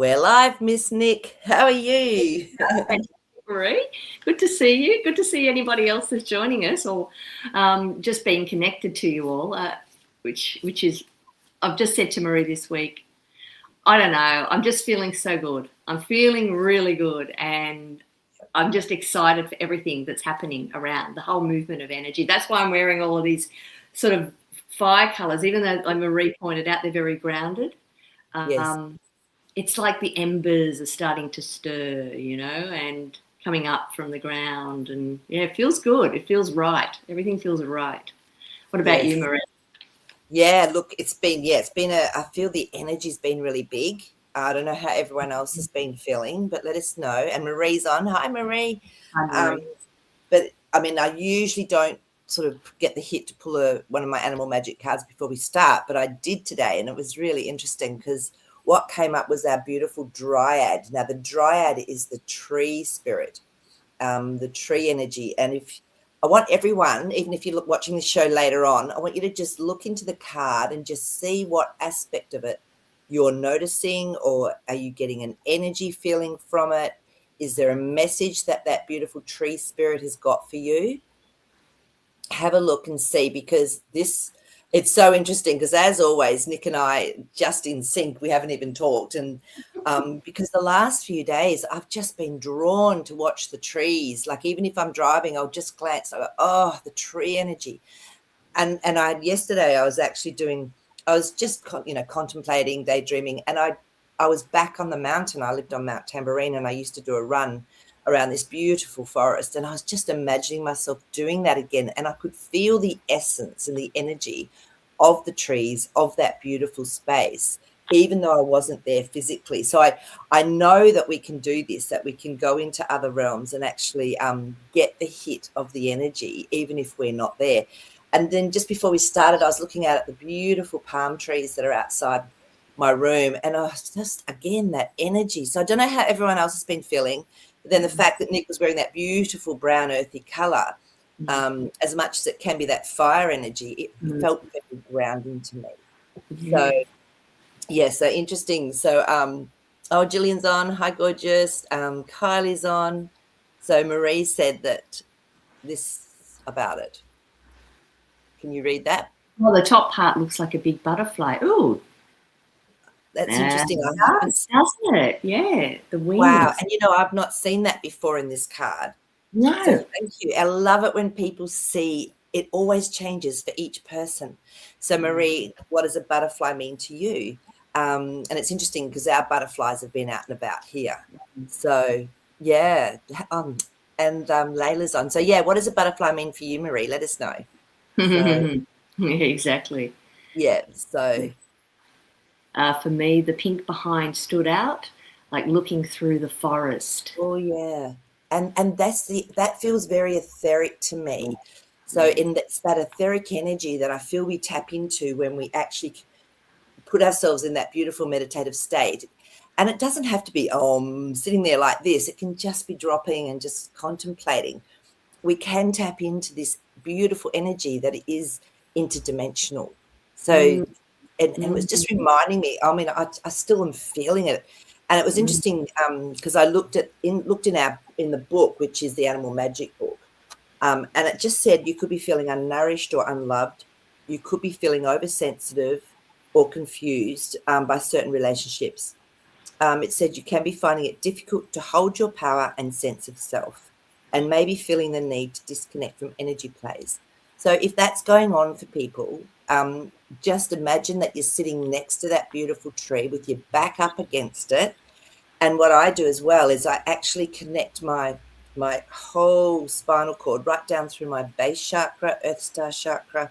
We're live, Miss Nick. How are you? Fantastic, Marie. Good to see you. Good to see anybody else that's joining us or just being connected to you all, which is, I've just said to Marie this week, I don't know, I'm just feeling so good. I'm feeling really good, and I'm just excited for everything that's happening around, the whole movement of energy. That's why I'm wearing all of these sort of fire colours, even though, like Marie pointed out, they're very grounded. Yes. It's like the embers are starting to stir, and coming up from the ground. And yeah, it feels good. It feels right. Everything feels right. What about you, Marie? Yeah, look, I feel the energy's been really big. I don't know how everyone else has been feeling, but let us know. And Marie's on. Hi, Marie. Hi, Marie. But I mean, I usually don't sort of get the hit to pull one of my animal magic cards before we start, but I did today, and it was really interesting because what came up was our beautiful dryad. Now, the dryad is the tree spirit, the tree energy. And I want everyone, even if you're watching the show later on, I want you to just look into the card and just see what aspect of it you're noticing, or are you getting an energy feeling from it? Is there a message that beautiful tree spirit has got for you? Have a look and see, because it's so interesting, because as always, Nick and I just in sync. We haven't even talked, and because the last few days I've just been drawn to watch the trees. Like, even if I'm driving, I'll just glance. I go, oh, the tree energy. And yesterday I was just contemplating, daydreaming, and I was back on the mountain. I lived on Mount Tamborine, and I used to do a run around this beautiful forest, and I was just imagining myself doing that again, and I could feel the essence and the energy of the trees, of that beautiful space, even though I wasn't there physically. So I know that we can do this, that we can go into other realms and actually get the hit of the energy, even if we're not there. And then just before we started, I was looking out at the beautiful palm trees that are outside my room, and I was just, again, that energy. So I don't know how everyone else has been feeling, but then the fact that Nick was wearing that beautiful brown earthy colour, as much as it can be that fire energy, it felt very grounding to me. So yeah, so interesting. So Gillian's on. Hi, gorgeous. Kylie's on. So Marie said that this about it. Can you read that? Well, the top part looks like a big butterfly. Ooh, That's interesting. doesn't it? Yeah, the wings. Wow. And I've not seen that before in this card. No. So thank you. I love it when people see it. Always changes for each person. So Marie, what does a butterfly mean to you? And it's interesting because our butterflies have been out and about here. So yeah. And Layla's on. So yeah, what does a butterfly mean for you, Marie? Let us know. So, yeah, exactly. Yeah. So for me, the pink behind stood out, like looking through the forest. Oh yeah. And that feels very etheric to me. So it's that etheric energy that I feel we tap into when we actually put ourselves in that beautiful meditative state. And it doesn't have to be sitting there like this. It can just be dropping and just contemplating. We can tap into this beautiful energy that is interdimensional. So and it was just reminding me, I mean, I still am feeling it. And it was interesting because I looked in the book, which is the Animal Magic book, and it just said you could be feeling unnourished or unloved. You could be feeling oversensitive or confused by certain relationships. It said you can be finding it difficult to hold your power and sense of self, and maybe feeling the need to disconnect from energy plays. So if that's going on for people, just imagine that you're sitting next to that beautiful tree with your back up against it. And what I do as well is I actually connect my whole spinal cord right down through my base chakra, Earth Star chakra,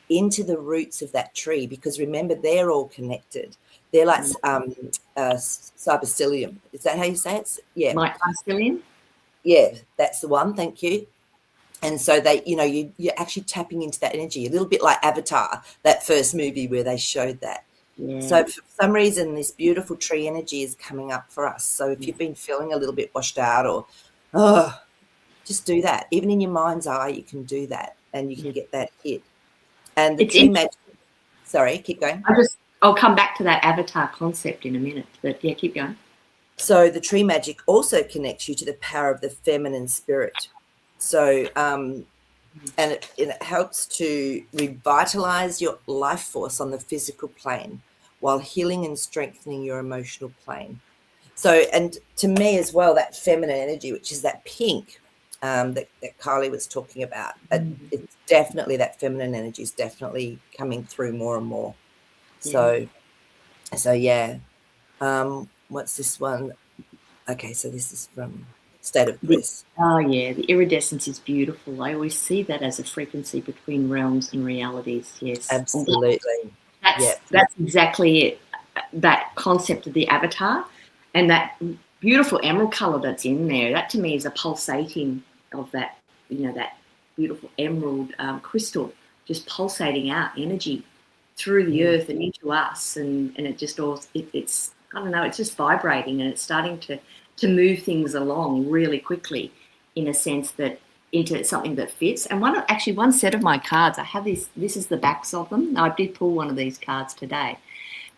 into the roots of that tree, because remember, they're all connected. They're like cybercilium. Is that how you say it? Yeah. Mycelium? Yeah, that's the one. Thank you. And so you're actually tapping into that energy, a little bit like Avatar, that first movie where they showed that. Yeah. So for some reason, this beautiful tree energy is coming up for us. So if you've been feeling a little bit washed out, or just do that. Even in your mind's eye, you can do that, and you can get that hit. And the tree magic. Sorry, keep going. I'll come back to that avatar concept in a minute, but yeah, keep going. So the tree magic also connects you to the power of the feminine spirit. So, and it helps to revitalize your life force on the physical plane while healing and strengthening your emotional plane. So, and to me as well, that feminine energy, which is that pink that Kylie was talking about, it's definitely, that feminine energy is definitely coming through more and more. So yeah. What's this one? Okay, so this is from State of Bliss. Oh yeah, the iridescence is beautiful. I always see that as a frequency between realms and realities. Yes, Absolutely. That's exactly it. That concept of the avatar and that beautiful emerald color that's in there. That to me is a pulsating of that, that beautiful emerald crystal just pulsating out energy through the earth and into us, and it just all it's I don't know, it's just vibrating, and it's starting to move things along really quickly, in a sense that into something that fits. And one set of my cards, I have this is the backs of them. I did pull one of these cards today,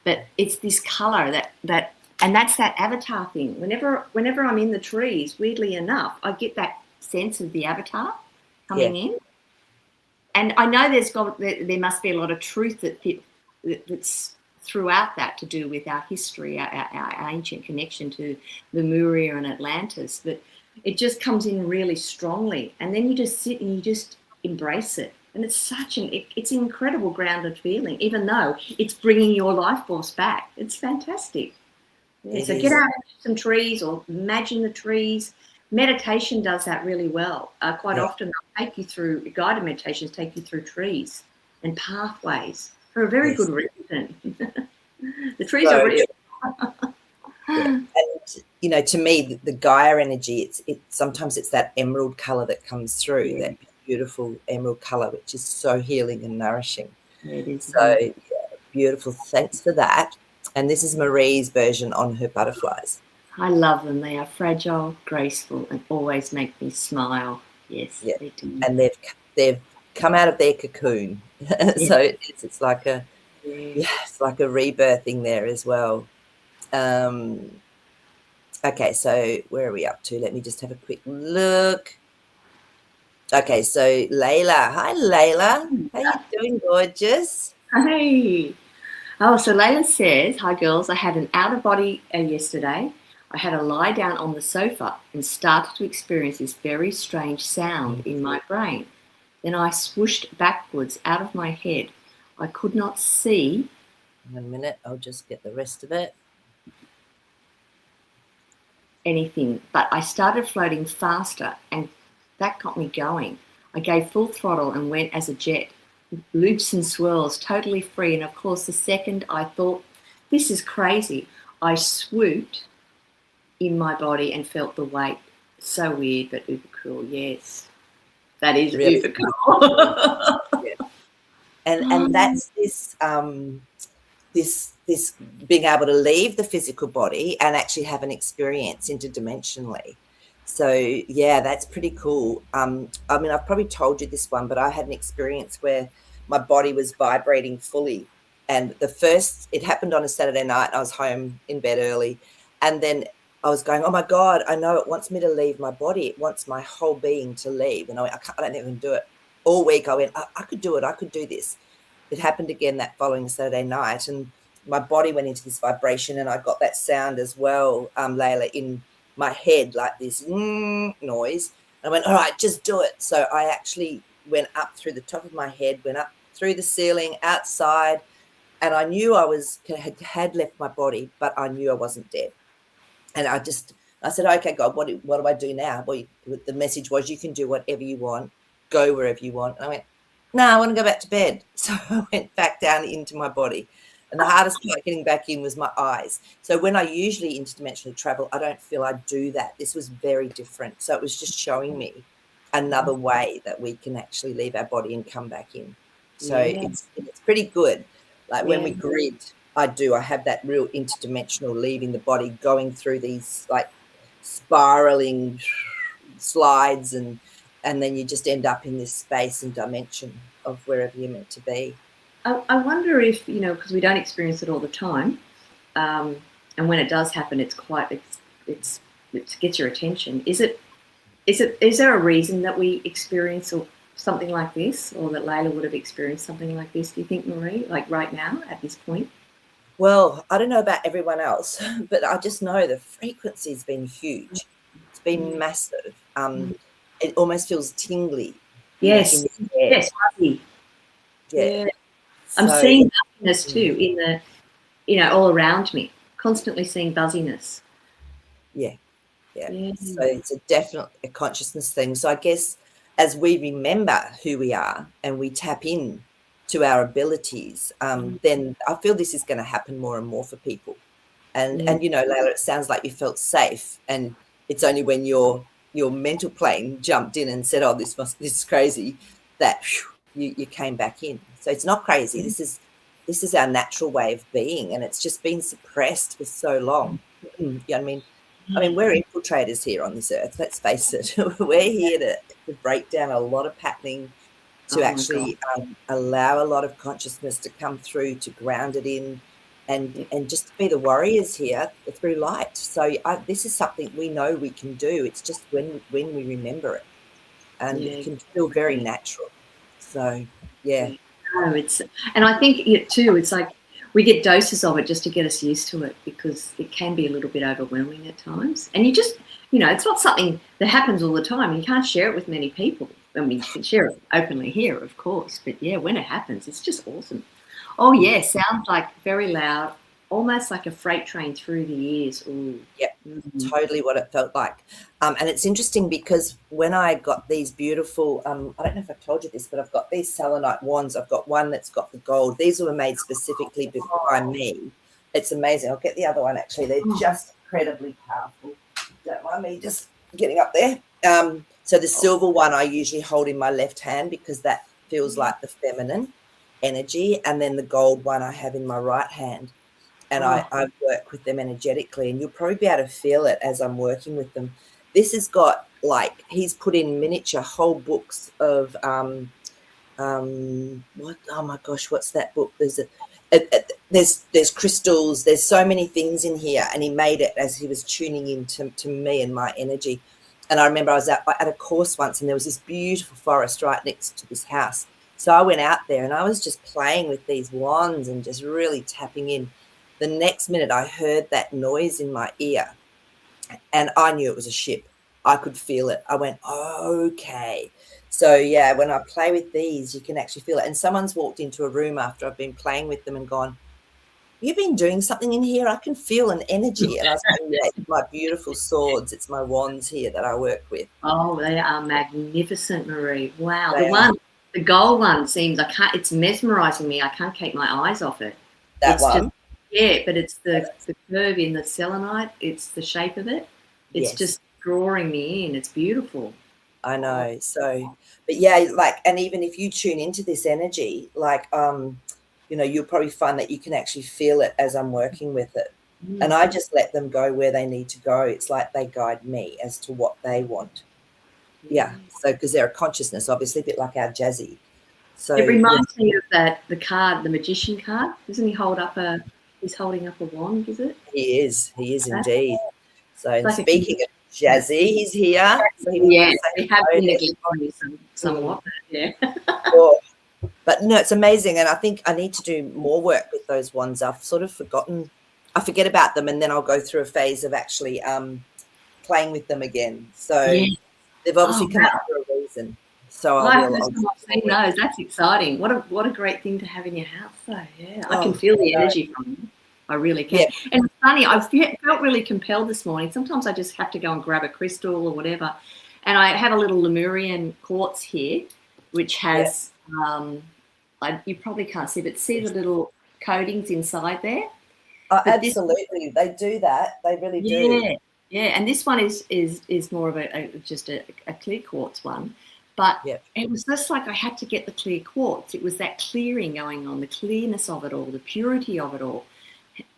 but it's this color that and that's that avatar thing. Whenever I'm in the trees, weirdly enough, I get that sense of the avatar coming in. And I know there must be a lot of truth that's throughout that, to do with our history, our ancient connection to Lemuria and Atlantis, but it just comes in really strongly. And then you just sit and you just embrace it. And it's it's an incredible grounded feeling, even though it's bringing your life force back. It's fantastic. Yeah, so get out some trees or imagine the trees. Meditation does that really well. Quite often they'll take you through, guided meditations take you through trees and pathways for a very good reason. The trees are real. And to me, the Gaia energy, sometimes it's that emerald color that comes through, that beautiful emerald color, which is so healing and nourishing. It is. So beautiful. Thanks for that. And this is Marie's version on her butterflies. I love them. They are fragile, graceful, and always make me smile. Yes, they do. And they've come out of their cocoon. So it's like it's like a rebirthing there as well. Okay, so where are we up to? Let me just have a quick look. Okay, so Layla. Hi, Layla. How you doing, gorgeous? Hey. Oh, so Layla says, hi, girls. I had an out-of-body yesterday. I had to lie down on the sofa and started to experience this very strange sound in my brain. Then I swooshed backwards out of my head. I could not see. 1 minute, I'll just get the rest of it. Anything, but I started floating faster, and that got me going. I gave full throttle and went as a jet. Loops and swirls, totally free. And of course, the second I thought, this is crazy, I swooped in my body and felt the weight. So weird, but uber cool. Yes, that is really uber cool. And that's this being able to leave the physical body and actually have an experience interdimensionally. So yeah, that's pretty cool. I mean, I've probably told you this one, but I had an experience where my body was vibrating fully, and it happened on a Saturday night. I was home in bed early, and then I was going, oh my God, I know it wants me to leave my body. It wants my whole being to leave. And I don't even do it. All week I went, I could do it. I could do this. It happened again that following Saturday night, and my body went into this vibration, and I got that sound as well, Layla, in my head, like this noise. And I went, all right, just do it. So I actually went up through the top of my head, went up through the ceiling, outside, and I knew I had left my body, but I knew I wasn't dead. And I said, okay, God, what do I do now? Well, the message was, you can do whatever you want, go wherever you want. And I went, no, I want to go back to bed. So I went back down into my body. And the hardest part getting back in was my eyes. So when I usually interdimensionally travel, I don't feel I do that. This was very different. So it was just showing me another way that we can actually leave our body and come back in. So it's pretty good. Like when we grid, I have that real interdimensional leaving the body, going through these like spiraling slides, and then you just end up in this space and dimension of wherever you're meant to be. I wonder if, because we don't experience it all the time, and when it does happen, it gets your attention. Is there a reason that we experience something like this, or that Layla would have experienced something like this? Do you think, Marie, like right now at this point? Well, I don't know about everyone else, but I just know the frequency's been huge. It's been massive. It almost feels tingly. Yes, in your head. yes, fuzzy. Yeah. I'm So, seeing buzziness too in all around me. Constantly seeing buzziness. yeah. So it's definitely a consciousness thing. So I guess as we remember who we are and we tap in to our abilities, then I feel this is going to happen more and more for people. And Layla, it sounds like you felt safe, and it's only when your mental plane jumped in and said, "Oh, this is crazy," that you came back in. So it's not crazy. This is our natural way of being, and it's just been suppressed for so long. You know what I mean? We're infiltrators here on this earth. Let's face it. We're here to break down a lot of patterning, to actually allow a lot of consciousness to come through, to ground it in, and just to be the warriors here through light. So this is something we know we can do. It's just when we remember it, and it can feel very natural. So yeah. And I think it's like we get doses of it just to get us used to it, because it can be a little bit overwhelming at times. And you just, it's not something that happens all the time. You can't share it with many people. You can share it openly here, of course. But yeah, when it happens, it's just awesome. Oh yeah, sounds like very loud, almost like a freight train through the ears. Ooh. Yeah, totally what it felt like. And it's interesting because when I got these beautiful, I don't know if I've told you this, but I've got these selenite wands. I've got one that's got the gold. These were made specifically by me. It's amazing. I'll get the other one, actually. They're just incredibly powerful. Don't mind me just getting up there. So the silver one I usually hold in my left hand because that feels like the feminine energy. And then the gold one I have in my right hand. And I work with them energetically, and you'll probably be able to feel it as I'm working with them. This has got, like, he's put in miniature whole books of what? Oh my gosh, what's that book? There's crystals. There's so many things in here, and he made it as he was tuning in to me and my energy. And I remember I was at a course once, and there was this beautiful forest right next to this house. So I went out there, and I was just playing with these wands and just really tapping in. The next minute I heard that noise in my ear, and I knew it was a ship. I could feel it. I went, okay. So yeah, when I play with these, you can actually feel it. And someone's walked into a room after I've been playing with them and gone, "You've been doing something in here. I can feel an energy." And I was like, "Yeah, it's my beautiful swords. It's my wands here that I work with." Oh, they are magnificent, Marie. Wow. The gold one seems, it's mesmerizing me. I can't keep my eyes off it. That one? But it's the curve in the selenite. It's the shape of it. It's just drawing me in. It's beautiful. I know. So, but yeah, like, and even if you tune into this energy, like, you'll probably find that you can actually feel it as I'm working with it. And I just let them go where they need to go. It's like they guide me as to what they want. Yeah. So, because they're a consciousness, obviously, a bit like our Jazzy. So it reminds me of the card, the magician card. Doesn't he he's holding up a wand, is it? He is indeed. So speaking of Jazzy, he's here. So we have been neglecting somewhat. Yeah. But no, it's amazing. And I think I need to do more work with those ones. I've sort of forgotten. I forget about them, and then I'll go through a phase of actually playing with them again. So they've obviously come up for a reason. So I'll see those. That's exciting. What a great thing to have in your house, though. Yeah, I can feel the energy from them. I really can. Yeah. And it's funny, I felt really compelled this morning. Sometimes I just have to go and grab a crystal or whatever. And I have a little Lemurian quartz here, which has, you probably can't see, but see the little coatings inside there? Absolutely. They do that. They really do. Yeah. And this one is more of just a clear quartz one. But it was just like I had to get the clear quartz. It was that clearing going on, the clearness of it all, the purity of it all,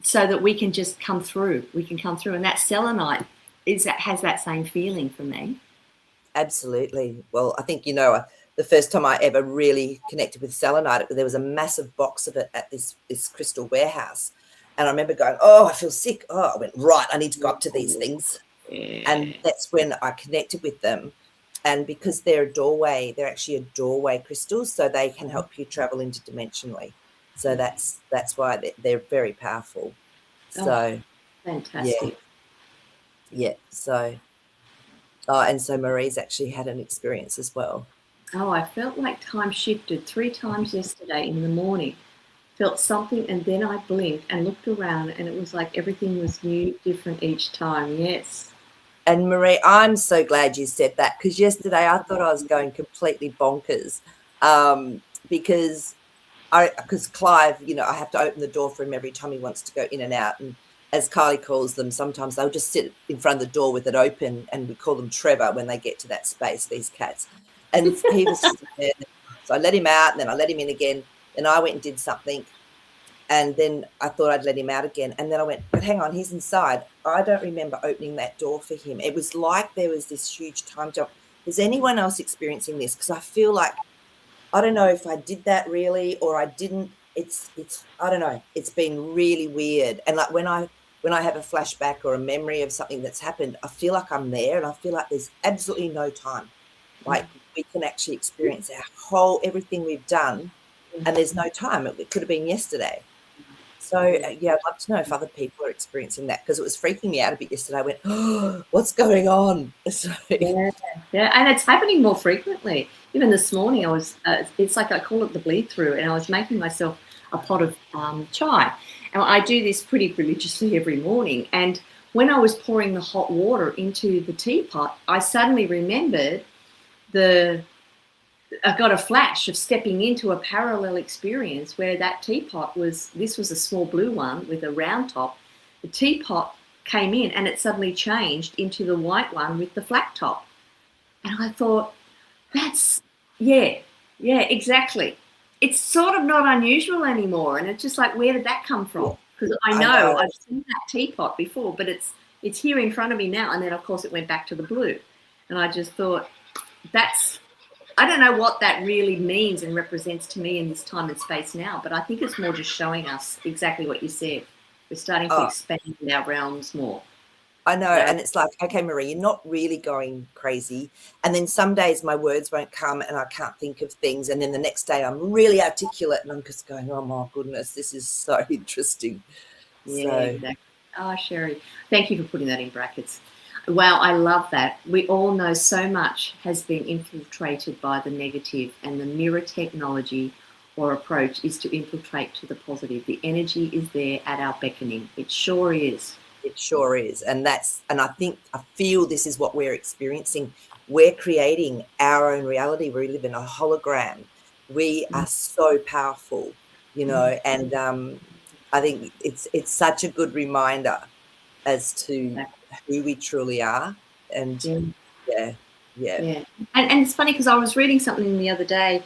so that we can just come through. We can come through. And that selenite has that same feeling for me. Absolutely. Well, I think, the first time I ever really connected with selenite. There was a massive box of it at this crystal warehouse. And I remember going, oh, I feel sick. Oh, I went, right, I need to go up to these things. And that's when I connected with them. And because they're actually a doorway crystals, so they can help you travel interdimensionally. So that's why they're very powerful. So fantastic. Yeah. So and so Marie's actually had an experience as well. Oh, I felt like time shifted 3 times yesterday in the morning. Felt something, and then I blinked and looked around, and it was like everything was new, different each time. Yes. And Marie, I'm so glad you said that, because yesterday I thought I was going completely bonkers, because Clive, I have to open the door for him every time he wants to go in and out. And as Kylie calls them, sometimes they'll just sit in front of the door with it open, and we call them Trevor when they get to that space, these cats. And he was just there. So I let him out, and then I let him in again. Then I went and did something, and then I thought I'd let him out again. And then I went, but hang on, he's inside. I don't remember opening that door for him. It was like there was this huge time jump. Is anyone else experiencing this? Because I feel like, I don't know if I did that really or I didn't. It's I don't know. It's been really weird. And like when I have a flashback or a memory of something that's happened, I feel like I'm there, and I feel like there's absolutely no time. Like we can actually experience everything we've done, and there's no time. It could have been yesterday. So yeah, I'd love to know if other people are experiencing that, because it was freaking me out a bit yesterday. I went, oh, what's going on? So, yeah, and it's happening more frequently. Even this morning, I was. It's like I call it the bleed through, and I was making myself a pot of chai, and I do this pretty religiously every morning. And when I was pouring the hot water into the teapot, I suddenly remembered I got a flash of stepping into a parallel experience where that teapot this was a small blue one with a round top. The teapot came in and it suddenly changed into the white one with the flat top. And I thought, yeah, exactly. It's sort of not unusual anymore. And it's just like, where did that come from? Because I know I've seen that teapot before, but it's here in front of me now. And then, of course, it went back to the blue. And I just thought, I don't know what that really means and represents to me in this time and space now, but I think it's more just showing us exactly what you said. We're starting to expand our realms more. I know, and it's like, okay, Marie, you're not really going crazy. And then some days my words won't come and I can't think of things. And then the next day I'm really articulate and I'm just going, oh my goodness, this is so interesting. Yeah, exactly. Oh, Sherry, thank you for putting that in brackets. Wow, I love that. We all know so much has been infiltrated by the negative, and the mirror technology or approach is to infiltrate to the positive. The energy is there at our beckoning. It sure is. It sure is. And I feel this is what we're experiencing. We're creating our own reality. We live in a hologram. We are so powerful, and I think it's such a good reminder as to who we truly are. And yeah. And it's funny because I was reading something the other day.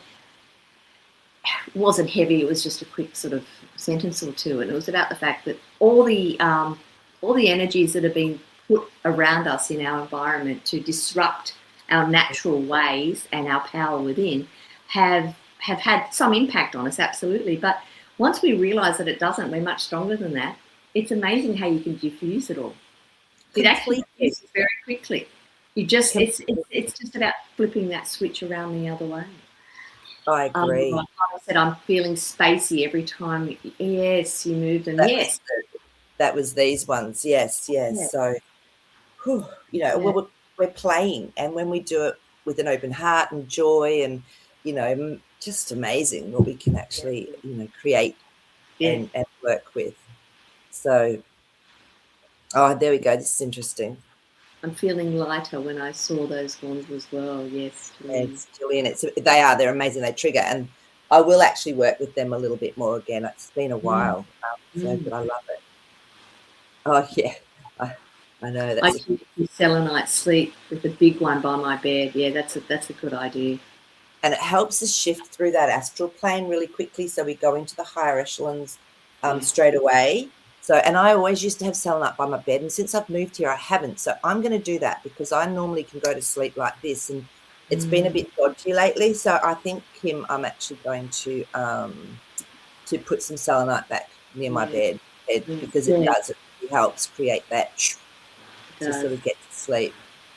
It wasn't heavy, it was just a quick sort of sentence or two, and it was about the fact that all the energies that have been put around us in our environment to disrupt our natural ways and our power within have had some impact on us, absolutely. But once we realize that it doesn't, we're much stronger than that. It's amazing how you can diffuse it all. It actually is very quickly. It's just about flipping that switch around the other way. I agree. Like I said, I'm feeling spacey every time. Yes, you moved, and that was these ones. Yes. Yeah. So, we're playing, and when we do it with an open heart and joy, and just amazing what we can actually create and work with. So, there we go. This is interesting. I'm feeling lighter when I saw those ones as well. Yes, Gillian. They're amazing. They trigger, and I will actually work with them a little bit more again. It's been a while, but I love it. Oh yeah, I know. I keep selenite sleep with the big one by my bed. Yeah, that's a good idea. And it helps us shift through that astral plane really quickly, so we go into the higher echelons straight away. So, and I always used to have selenite by my bed, and since I've moved here, I haven't. So I'm going to do that, because I normally can go to sleep like this, and It's been a bit dodgy lately, so I think, Kim, I'm actually going to put some selenite back near my bed because it does. It really helps create that to sort of get to sleep.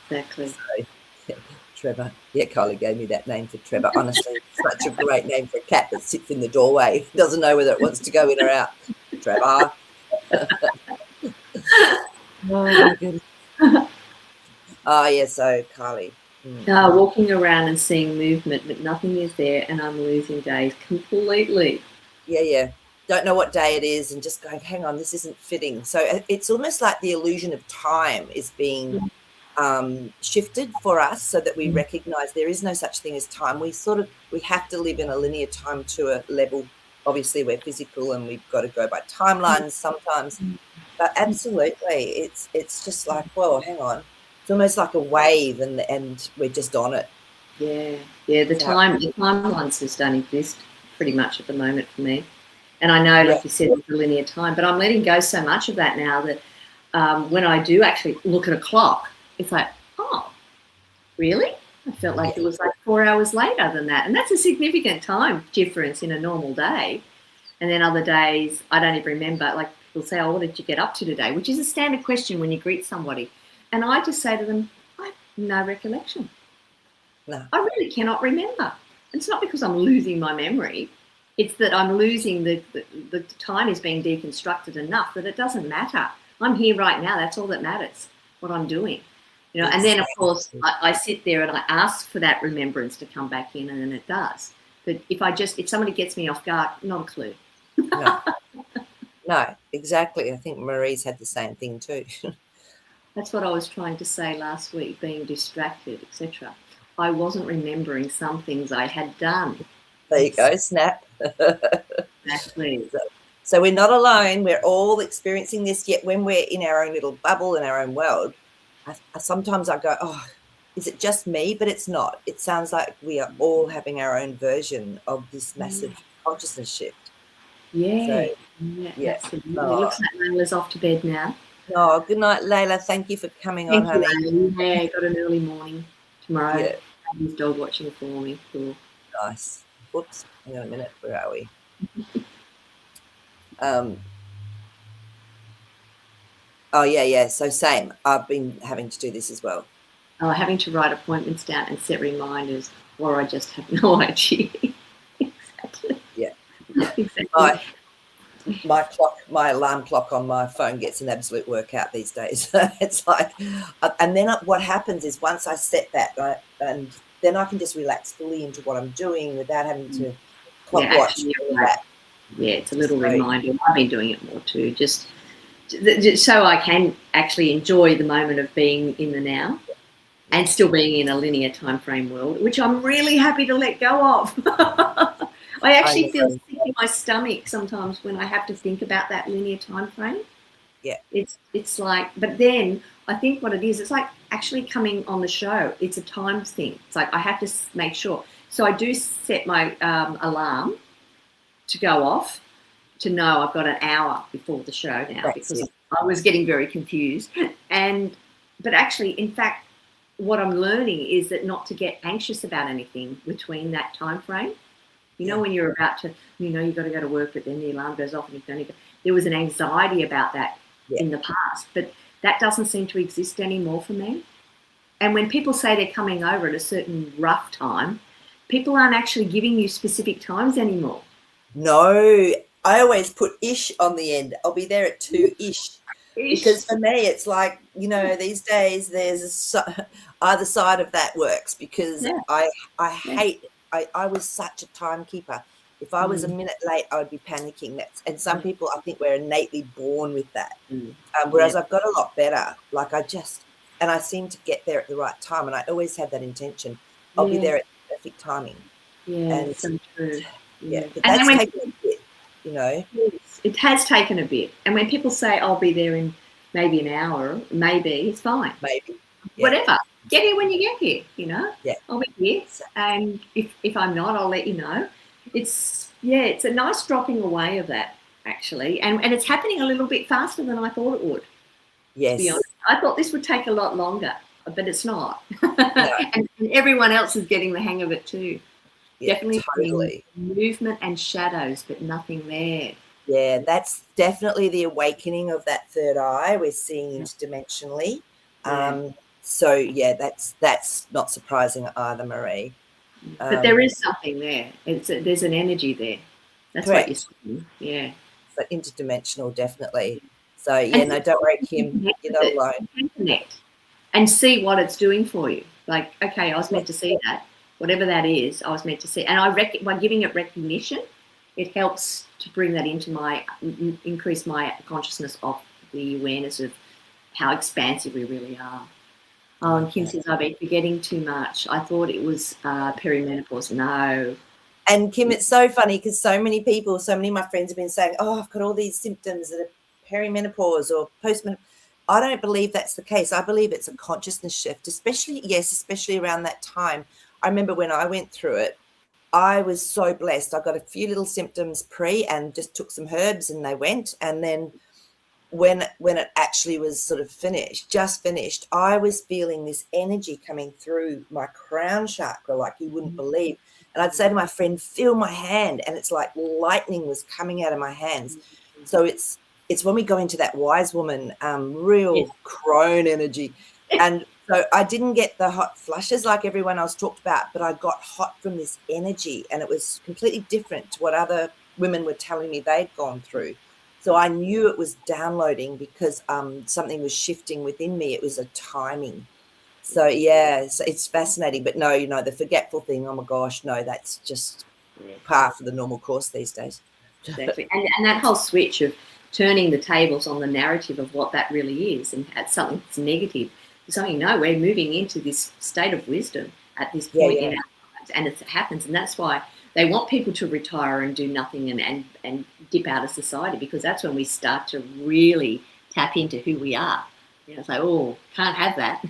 Exactly. So, Trevor. Yeah, Kylie gave me that name for Trevor. Honestly, it's such a great name for a cat that sits in the doorway. Doesn't know whether it wants to go in or out. Trevor. Oh, my goodness. Oh, yeah, so Kylie. Walking around and seeing movement, but nothing is there, and I'm losing days completely. Yeah. Don't know what day it is and just going, hang on, this isn't fitting. So it's almost like the illusion of time is being shifted for us so that we recognize there is no such thing as time. We have to live in a linear time to a level. Obviously, we're physical and we've got to go by timelines sometimes. But absolutely, it's just like, whoa, hang on. It's almost like a wave and we're just on it. Yeah. The timelines just don't exist pretty much at the moment for me. And I know, like you said, it's a linear time, but I'm letting go so much of that now that when I do actually look at a clock, it's like, oh, really? I felt like it was like 4 hours later than that. And that's a significant time difference in a normal day. And then other days, I don't even remember. Like people say, oh, what did you get up to today? Which is a standard question when you greet somebody. And I just say to them, I have no recollection. No. I really cannot remember. It's not because I'm losing my memory. It's that I'm losing the time is being deconstructed enough that it doesn't matter. I'm here right now. That's all that matters, what I'm doing. You know, and then, of course, I sit there and I ask for that remembrance to come back in, and then it does. But if somebody gets me off guard, not a clue. No, exactly. I think Marie's had the same thing too. That's what I was trying to say last week, being distracted, etc. I wasn't remembering some things I had done. There you go, snap. Exactly. So we're not alone. We're all experiencing this, yet when we're in our own little bubble, in our own world, sometimes I go, oh, is it just me? But it's not. It sounds like we are all having our own version of this massive consciousness shift. Yeah. Absolutely. It looks like Layla's off to bed now. Oh, good night, Layla. Thank you for coming on, honey. Yeah, got an early morning tomorrow. Yeah. He's dog watching for me. Cool. Nice. Whoops. Hang on a minute. Where are we? Oh, yeah. So same. I've been having to do this as well. Having to write appointments down and set reminders, or I just have no idea. Exactly. Yeah. Exactly. My alarm clock on my phone gets an absolute workout these days. It's like, and then what happens is once I set that, and then I can just relax fully into what I'm doing without having to clock watch. Yeah, it's a little reminder. I've been doing it more too, just so I can actually enjoy the moment of being in the now and still being in a linear time frame world, which I'm really happy to let go of. I actually feel sick in my stomach sometimes when I have to think about that linear time frame. Yeah. It's like, but then I think what it is, it's like actually coming on the show. It's a time thing. It's like I have to make sure. So I do set my alarm to go off to know I've got an hour before the show now because I was getting very confused. But actually, in fact, what I'm learning is that not to get anxious about anything between that time frame. You know, when you're about to, you've got to go to work, but then the alarm goes off and you don't. There was an anxiety about that in the past, but that doesn't seem to exist anymore for me. And when people say they're coming over at a certain rough time, people aren't actually giving you specific times anymore. No, I always put ish on the end. I'll be there at 2-ish. Because for me, it's like, these days there's either side of that works because I hate, I was such a timekeeper. If I was a minute late, I would be panicking. And some people, I think we're innately born with that. Whereas I've got a lot better. Like I seem to get there at the right time. And I always have that intention. I'll be there at the perfect timing. Yeah, and so true. Yeah, but that's taken a bit, Yes, it has taken a bit. And when people say I'll be there in maybe an hour, maybe, it's fine. Maybe. Yeah. Whatever. Get here when you get here, Yeah. I'll be here. And if I'm not, I'll let you know. It's a nice dropping away of that, actually. And it's happening a little bit faster than I thought it would. Yes. To be honest. I thought this would take a lot longer. but it's not. No. And everyone else is getting the hang of it too. Yeah, Definitely totally. movement and shadows, but nothing there. Yeah, that's definitely the awakening of that third eye. We're seeing interdimensionally. Yeah. So yeah, that's not surprising either, Marie. But there is something there. There's an energy there. That's what you're Correct. saying. Yeah. So interdimensional, definitely. So yeah, And no, don't worry, you can Kim. connect You're with not it. alone. You can connect and see what it's doing for you. Like, okay, I was meant to see that. Whatever that is, I was meant to see. And by giving it recognition, it helps to bring that into increase my consciousness of the awareness of how expansive we really are. Oh, and Kim says, I've been forgetting too much. I thought it was perimenopause. No. And Kim, it's so funny because so many of my friends have been saying, oh, I've got all these symptoms that are perimenopause or postmenopause. I don't believe that's the case. I believe it's a consciousness shift, especially around that time. I remember when I went through it, I was so blessed. I got a few little symptoms and just took some herbs and they went. And then when it actually was sort of just finished, I was feeling this energy coming through my crown chakra like you wouldn't believe. And I'd say to my friend, feel my hand. And it's like lightning was coming out of my hands. So it's when we go into that wise woman, real crone energy. And so I didn't get the hot flushes like everyone else talked about, but I got hot from this energy. And it was completely different to what other women were telling me they'd gone through. So I knew it was downloading because something was shifting within me. It was a timing. So, yeah, so it's fascinating. But no, the forgetful thing, oh, my gosh, no, that's just par for the normal course these days. Exactly. And that whole switch of turning the tables on the narrative of what that really is and at something that's negative. Something, no, we're moving into this state of wisdom at this point in our lives, and it happens. And that's why they want people to retire and do nothing and dip out of society, because that's when we start to really tap into who we are. It's like, oh, can't have that.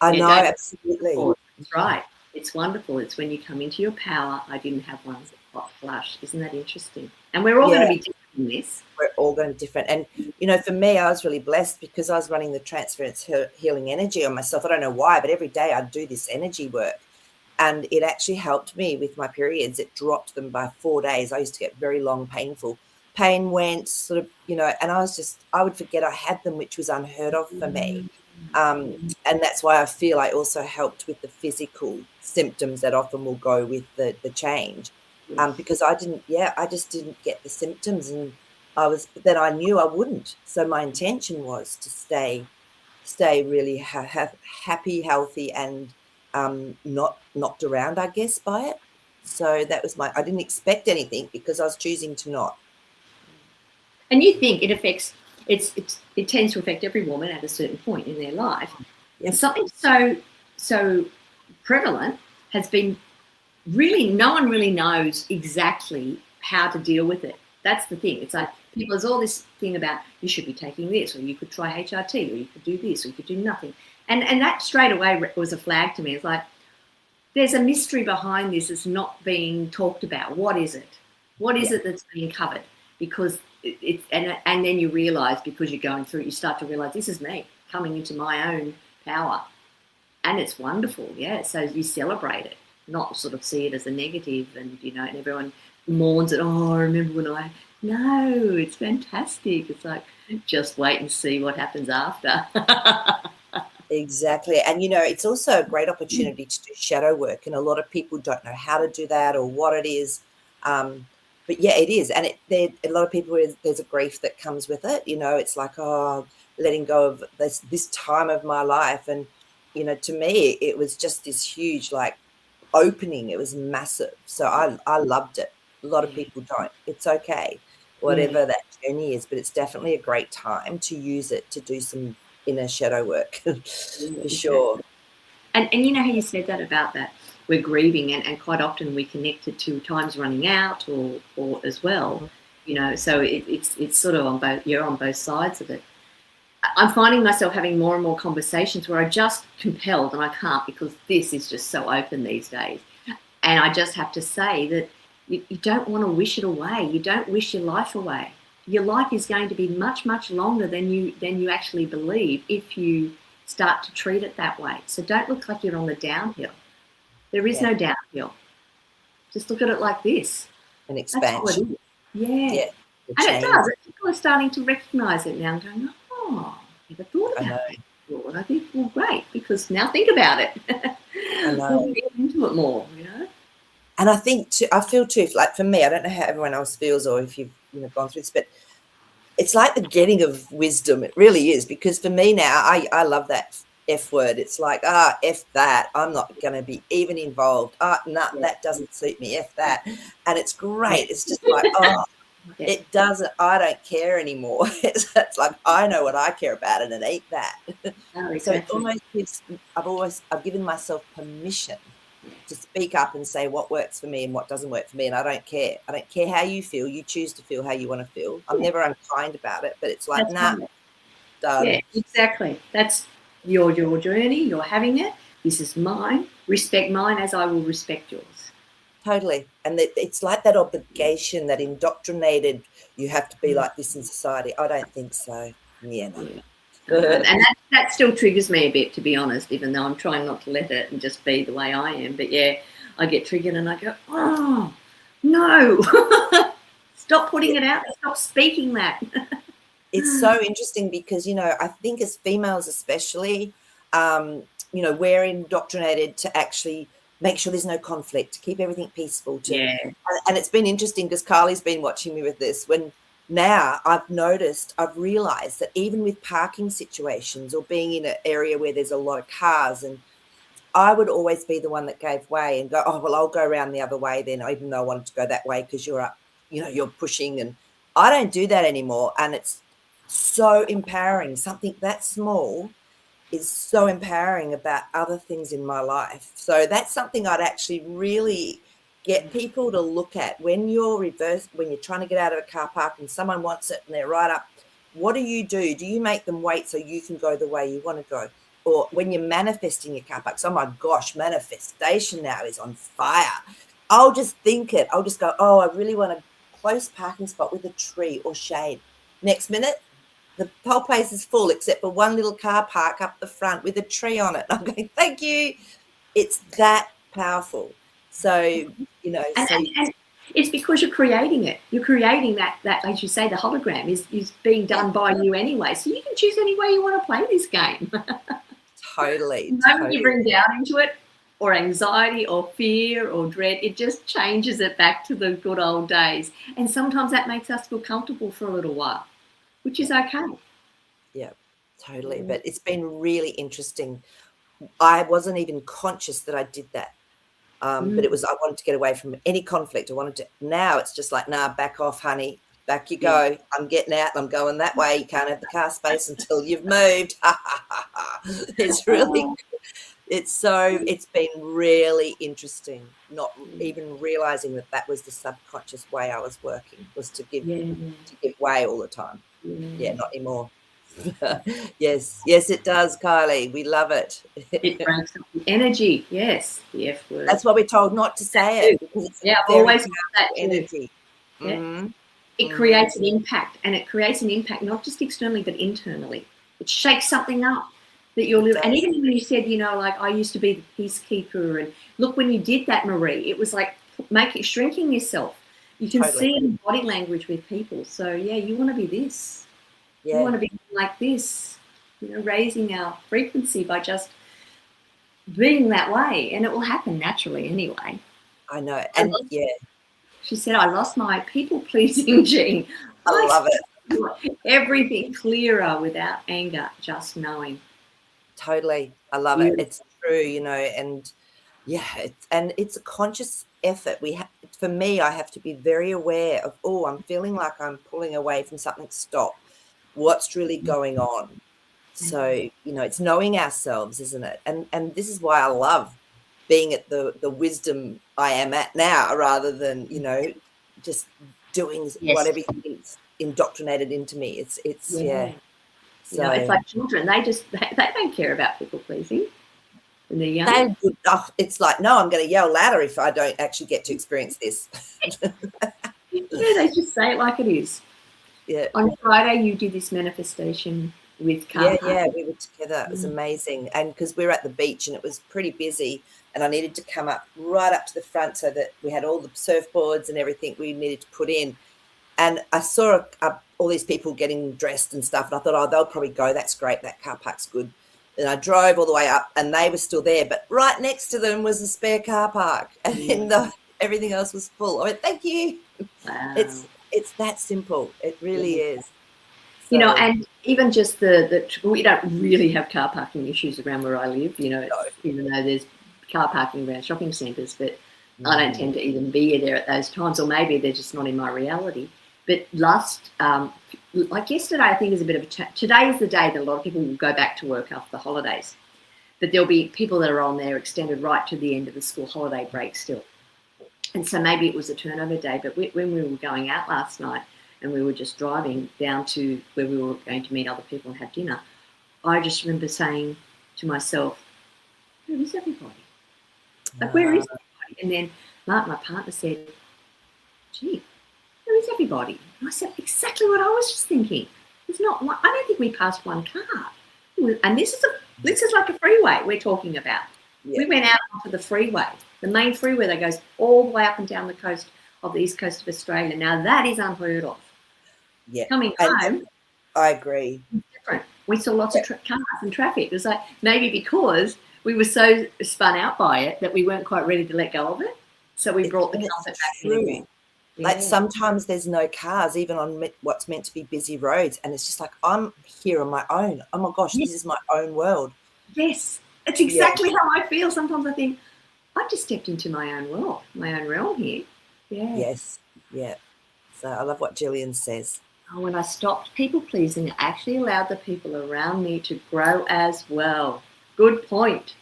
I know, absolutely. That's right. It's wonderful. It's when you come into your power. I didn't have one hot flush. Isn't that interesting? And we're all going to be different in this. We're all going to be different. And, for me, I was really blessed because I was running the transference healing energy on myself. I don't know why, but every day I'd do this energy work. And it actually helped me with my periods. It dropped them by 4 days. I used to get very long, painful. Pain went sort of, and I would forget I had them, which was unheard of for me. And that's why I feel I also helped with the physical symptoms that often will go with the change. Because I just didn't get the symptoms, and I knew I wouldn't. So my intention was to stay really happy, healthy, and not knocked around, I guess, by it. So that was I didn't expect anything because I was choosing to not. And you think it affects, it tends to affect every woman at a certain point in their life. And something so prevalent has been really, no one really knows exactly how to deal with it. That's the thing. It's like there's all this thing about you should be taking this, or you could try HRT, or you could do this, or you could do nothing. And that straight away was a flag to me. It's like, there's a mystery behind this that's not being talked about. What is it? What is it that's being covered? Because and then you realise, because you're going through it, you start to realise this is me coming into my own power. And it's wonderful, so you celebrate it, not sort of see it as a negative and, and everyone mourns it. Oh, I remember when no, it's fantastic. It's like, just wait and see what happens after. Exactly. And, it's also a great opportunity to do shadow work. And a lot of people don't know how to do that or what it is. But yeah, it is. And a lot of people, there's a grief that comes with it. It's like, oh, letting go of this time of my life. And, to me, it was just this huge, opening. It was massive. So I loved it. A lot of people don't. It's okay, whatever that journey is. But it's definitely a great time to use it to do some inner shadow work, for sure. And how you said that about that, we're grieving, and quite often we connect it to times running out or as well, so it's sort of you're on both sides of it. I'm finding myself having more and more conversations where I just compelled, and I can't because this is just so open these days, and I just have to say that you don't want to wish it away. You don't wish your life away. Your life is going to be much, much longer than you actually believe if you start to treat it that way. So don't look like you're on the downhill. There is no downhill. Just look at it like this. An That's all expansion. it is. Yeah. The And it change. does. People are starting to recognise it now and going, oh, I never thought I about know. that before. And I think, well, great, because now think about it. I know. We'll get into it more, you know. And I think too, I feel too, like for me, I don't know how everyone else feels or if you've gone through this, but it's like the getting of wisdom. It really is, because for me now, I love that F word. It's like, F that. I'm not going to be even involved. That doesn't suit me. F that. And it's great. It's just like, it doesn't, I don't care anymore. It's like, I know what I care about and eat that. Oh, exactly. So it almost gives, I've given myself permission to speak up and say what works for me and what doesn't work for me. And I don't care. I don't care how you feel. You choose to feel how you want to feel. I'm never unkind about it, but it's like, done. Yeah, exactly. That's your journey. You're having it. This is mine. Respect mine as I will respect yours. Totally. And it's like that obligation, that indoctrinated, you have to be like this in society. I don't think so. Yeah. And that still triggers me a bit, to be honest, even though I'm trying not to let it and just be the way I am. But yeah, I get triggered and I go, oh, no. Stop putting it out. Stop speaking that. It's so interesting because, I think as females especially, we're indoctrinated to actually make sure there's no conflict, to keep everything peaceful. And it's been interesting because Carly's been watching me with this. When now I've realized that even with parking situations or being in an area where there's a lot of cars, and I would always be the one that gave way and go, oh, well, I'll go around the other way then, even though I wanted to go that way because you're up, you're pushing. And I don't do that anymore. And it's so empowering. Something that small is so empowering about other things in my life. So that's something I'd actually really get people to look at when you're trying to get out of a car park and someone wants it and they're right up. What do? Do you make them wait so you can go the way you want to go? Or when you're manifesting your car parks, oh my gosh, manifestation now is on fire. I'll just think it. I'll just go, oh, I really want a close parking spot with a tree or shade. Next minute, the whole place is full except for one little car park up the front with a tree on it. I'm going, thank you. It's that powerful. So, And it's because you're creating it. You're creating that, as you say, the hologram is being done by you anyway. So you can choose any way you want to play this game. Totally. The moment you bring doubt into it, or anxiety or fear or dread, it just changes it back to the good old days. And sometimes that makes us feel comfortable for a little while, which is okay. Yeah, totally. But it's been really interesting. I wasn't even conscious that I did that. But it was, I wanted to get away from any conflict. Now it's just like, nah, back off, honey. Back you go. I'm getting out and I'm going that way. You can't have the car space until you've moved. It's been really interesting, not even realizing that was the subconscious way I was working, was to give way all the time. Yeah, not anymore. Yes, it does, Kylie. We love it. It brings up the energy. Yes, the F word. That's why we're told not to say it, because it's I've always got that energy. Yeah. Mm-hmm. It creates an impact, and it creates an impact not just externally but internally. It shakes something up that you're living. And even when you said, like I used to be the peacekeeper, and look, when you did that, Marie, it was like shrinking yourself. You can see it in body language with people. So yeah, you want to be this. Yeah. You want to be like this, raising our frequency by just being that way, and it will happen naturally anyway. I know, and she said, I lost my people-pleasing gene. I love it. Everything clearer without anger, just knowing. Totally, I love it. It's true, and it's a conscious effort. For me, I have to be very aware of, I'm feeling like I'm pulling away from something. Stop. What's really going on? So, it's knowing ourselves, isn't it? And this is why I love being at the wisdom I am at now, rather than, just doing what everything's indoctrinated into me. It's So it's like children. They don't care about people pleasing when they're young. It's like, no, I'm going to yell louder if I don't actually get to experience this. They just say it like it is. Yeah. On Friday, you did this manifestation with Yeah, car parking. we were together. It was amazing. And because we were at the beach and it was pretty busy, and I needed to come up right up to the front so that we had all the surfboards and everything we needed to put in. And I saw all these people getting dressed and stuff, and I thought, oh, they'll probably go. That's great. That car park's good. And I drove all the way up, and they were still there. But right next to them was a spare car park, and then everything else was full. I went, thank you. Wow. It's that simple. It really is. You know, and even just the we don't really have car parking issues around where I live, you know, even though there's car parking around shopping centres, but I don't tend to even be there at those times, or maybe they're just not in my reality. But like yesterday, I think is a bit of a today is the day that a lot of people will go back to work after the holidays. But there'll be people that are on there extended right to the end of the school holiday break still. And so maybe it was a turnover day, but when we were going out last night, and we were just driving down to where we were going to meet other people and have dinner, I just remember saying to myself, where is everybody? Like, where is everybody? And then Mark, my partner, said, gee, where is everybody? And I said, exactly what I was just thinking. There's not one, I don't think we passed one car. And this is like a freeway we're talking about. Yeah. We went out onto the freeway, the main freeway that goes all the way up and down the coast of the east coast of Australia. Now, that is unheard of. Yeah. Coming home, I agree. Different. We saw lots of cars and traffic. It was like maybe because we were so spun out by it that we weren't quite ready to let go of it. So we brought the comfort back in. Like sometimes there's no cars even on what's meant to be busy roads, and it's just like, I'm here on my own. Oh my gosh, this is my own world. Yes, it's exactly how I feel. Sometimes I think I just stepped into my own world, my own realm here. Yeah. Yes. Yeah. So I love what Gillian says. Oh, when I stopped people pleasing, I actually allowed the people around me to grow as well. Good point.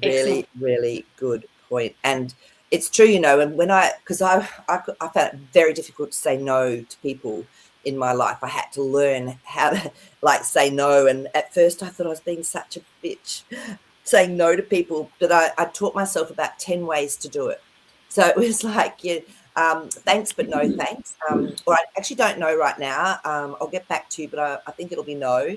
Really, really good point. And it's true, you know, and because I found it very difficult to say no to people in my life. I had to learn how to say no. And at first I thought I was being such a bitch saying no to people, but I taught myself about 10 ways to do it. So it was like, thanks, but no thanks. Or I actually don't know right now. I'll get back to you, but I think it'll be no.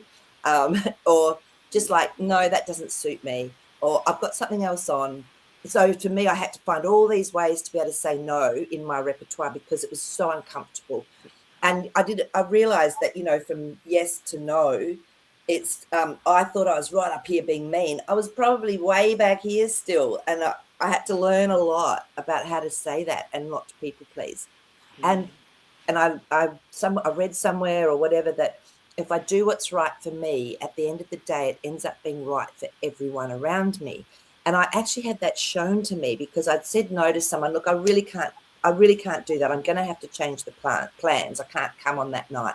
Or just like, no, that doesn't suit me. Or I've got something else on. So to me, I had to find all these ways to be able to say no in my repertoire because it was so uncomfortable. And I realized that, you know, from yes to no, it's, I thought I was right up here being mean. I was probably way back here still. And I had to learn a lot about how to say that and not to people please. And I read somewhere or whatever that if I do what's right for me, at the end of the day, it ends up being right for everyone around me. And I actually had that shown to me because I'd said no to someone. Look, I really can't do that. I'm going to have to change the plans. I can't come on that night.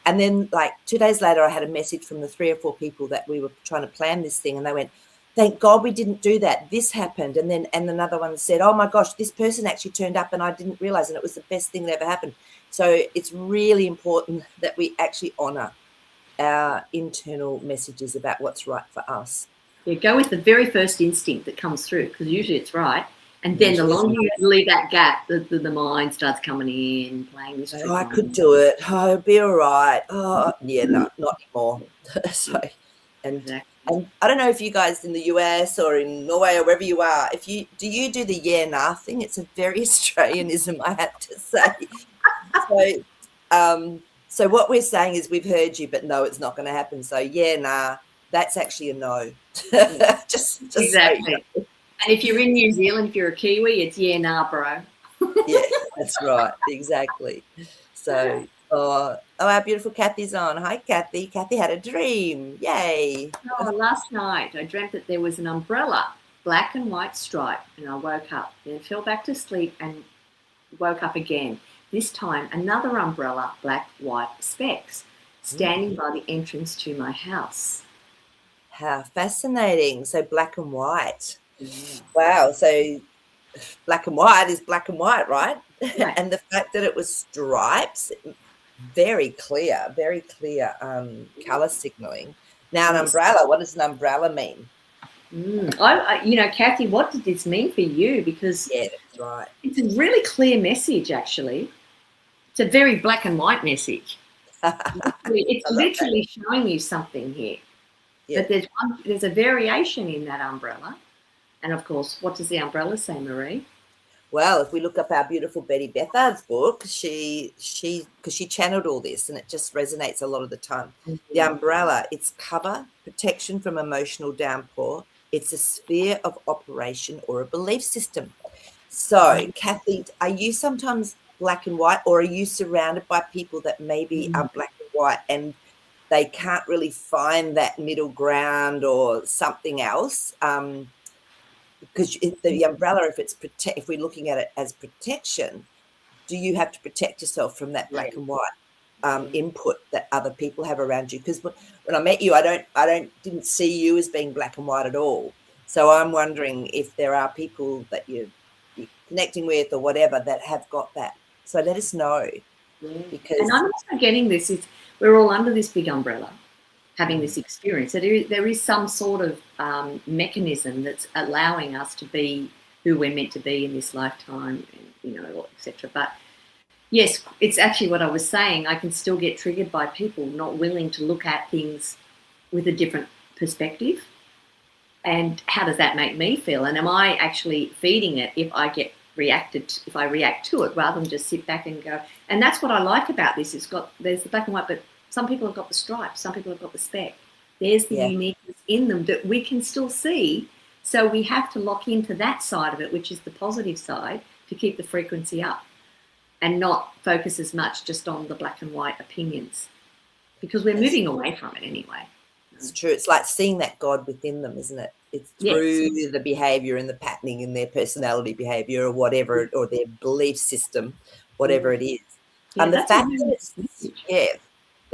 And then like 2 days later, I had a message from the 3 or 4 people that we were trying to plan this thing. And they went, thank God we didn't do that. This happened. And another one said, oh my gosh, this person actually turned up and I didn't realize, and it was the best thing that ever happened. So it's really important that we actually honor our internal messages about what's right for us. Yeah, go with the very first instinct that comes through, because usually it's right. And then the longer you leave that gap, the mind starts coming in, playing this. Oh, I could do it. Oh, it'll be all right. Oh, yeah, no, not anymore. So, and I don't know if you guys in the US or in Norway or wherever you are, do you do the yeah, nah thing? It's a very Australianism, I have to say. So what we're saying is we've heard you, but no, it's not going to happen. So yeah, nah, that's actually a no. just exactly. So. And if you're in New Zealand, if you're a Kiwi, it's yeah, nah, bro. Yeah, that's right. Exactly. So, our beautiful Kathy's on. Hi, Kathy. Kathy had a dream. Yay. Oh, last night I dreamt that there was an umbrella, black and white stripe, and I woke up, then fell back to sleep and woke up again. This time, another umbrella, black, white specks, standing by the entrance to my house. How fascinating. So black and white. Yeah. Wow. So black and white is black and white, right? And the fact that it was stripes, very clear color signaling. Now, an umbrella, what does an umbrella mean? Kathy, what did this mean for you? Because yeah, that's right. It's a really clear message, actually. It's a very black and white message. It's literally showing you something here. Yeah. But there's a variation in that umbrella. And of course, what does the umbrella say, Marie? Well, if we look up our beautiful Betty Bethard's book, because she channeled all this, and it just resonates a lot of the time. The umbrella, it's cover, protection from emotional downpour. It's a sphere of operation or a belief system. So, Kathy, are you sometimes black and white, or are you surrounded by people that maybe are black and white and they can't really find that middle ground or something else? Because the umbrella, if we're looking at it as protection, do you have to protect yourself from that black and white input that other people have around you? Because when I met you, I didn't see you as being black and white at all. So I'm wondering if there are people that you're connecting with or whatever that have got that. So let us know. Because and I'm also getting this is we're all under this big umbrella, having this experience. So there is some sort of mechanism that's allowing us to be who we're meant to be in this lifetime, etc. But yes, it's actually what I was saying. I can still get triggered by people not willing to look at things with a different perspective. And how does that make me feel? And am I actually feeding it if I react to it rather than just sit back and go? And that's what I like about this. There's the black and white, but some people have got the stripes, some people have got the speck. There's the uniqueness in them that we can still see. So we have to lock into that side of it, which is the positive side, to keep the frequency up and not focus as much just on the black and white opinions, because we're moving away from it anyway. It's true. It's like seeing that God within them, isn't it? It's through the behavior and the patterning in their personality behavior or whatever, or their belief system, whatever it is. And the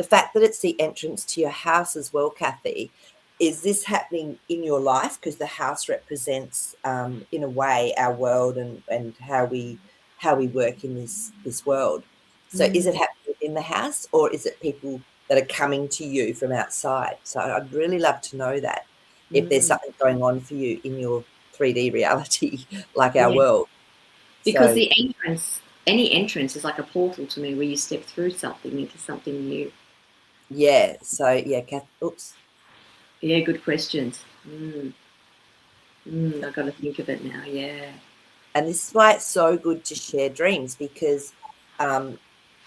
fact that it's the entrance to your house as well, Kathy, is this happening in your life? Because the house represents, in a way, our world and how we work in this world. So is it happening in the house, or is it people that are coming to you from outside? So I'd really love to know that, if there's something going on for you in your 3D reality, like our world. Because any entrance is like a portal to me, where you step through something into something new. Yeah. So Kath. Oops. Yeah, good questions. I've got to think of it now. Yeah. And this is why it's so good to share dreams, because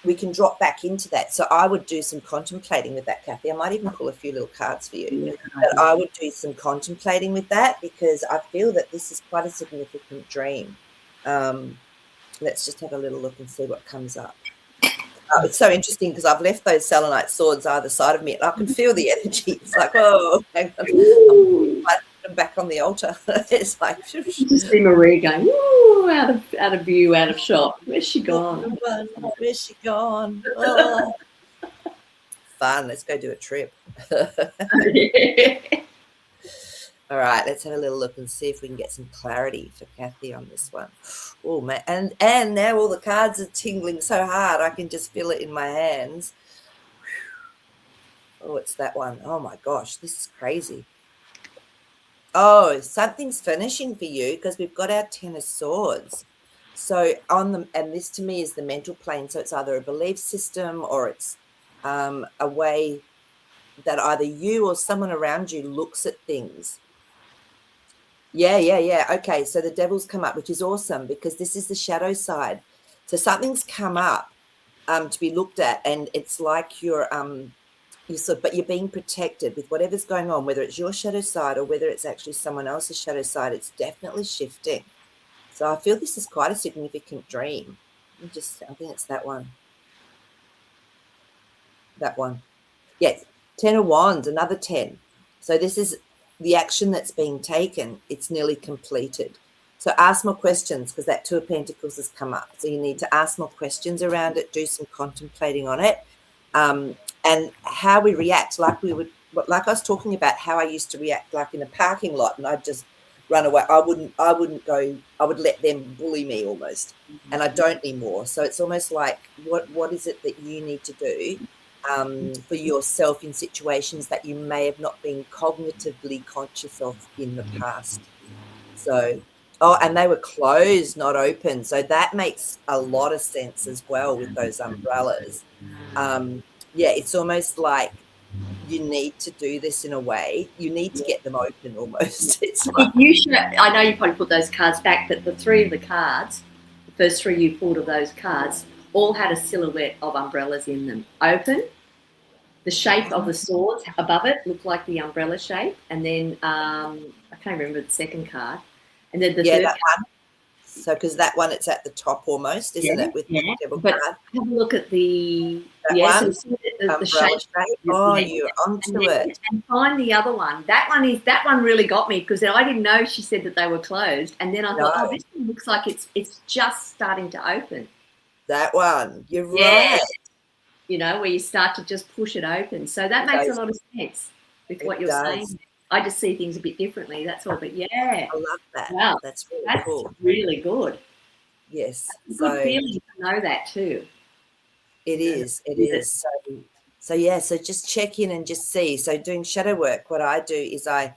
we can drop back into that. So I would do some contemplating with that, Kathy. I might even pull a few little cards for you. Yeah, but I would do some contemplating with that, because I feel that this is quite a significant dream. Let's just have a little look and see what comes up. It's so interesting because I've left those selenite swords either side of me, and I can feel the energy. It's like, oh, hang on. I put them back on the altar. It's like, just see Marie going, ooh, out of view, out of shot. Where's she gone? Where's she gone? Oh. Fun. Let's go do a trip. All right, let's have a little look and see if we can get some clarity for Kathy on this one. Oh, man. And now all the cards are tingling so hard, I can just feel it in my hands. Oh, it's that one. Oh, my gosh, this is crazy. Oh, something's finishing for you, because we've got our Ten of Swords. So and this to me is the mental plane. So it's either a belief system, or it's a way that either you or someone around you looks at things. Yeah. Okay, so the Devil's come up, which is awesome, because this is the shadow side. So something's come up to be looked at, and it's like but you're being protected with whatever's going on, whether it's your shadow side or whether it's actually someone else's shadow side. It's definitely shifting. So I feel this is quite a significant dream. I think it's that one. That one. Yes, 10 of Wands, another 10. So this is the action that's being taken. It's nearly completed. So ask more questions, because that Two of Pentacles has come up. So you need to ask more questions around it, do some contemplating on it, and how we react. Like I was talking about how I used to react, like in a parking lot, and I'd just run away. I wouldn't go. I would let them bully me almost, and I don't anymore. So it's almost like, what is it that you need to do for yourself in situations that you may have not been cognitively conscious of in the past? So, and they were closed, not open. So that makes a lot of sense as well with those umbrellas. yeah, it's almost like you need to do this in a way. You need to get them open almost. It's like, You should, I know you probably put those cards back, but the three of the cards, the first three you pulled of those cards, all had a silhouette of umbrellas in them. Open, the shape of the swords above it looked like the umbrella shape, and then I can't remember the second card, and then the yeah, third that card. one. So because that one, it's at the top almost, isn't it? With the devil But card. have a look at the That one, so the umbrella shape. shape. Oh, Yeah, you're onto and it. and find the other one. That one really got me because I didn't know she said that they were closed, and then I thought, No. oh, this one looks like it's just starting to open. That one. You're Yeah, right. you know, where you start to just push it open. So that makes a lot of sense with what you're saying. I just see things a bit differently. That's all. But yeah, I love that. wow, That's really that's cool. really good. Yes. It's a good feeling to know that too. It is. It is. So yeah, so just check in and just see. So doing shadow work, what I do is I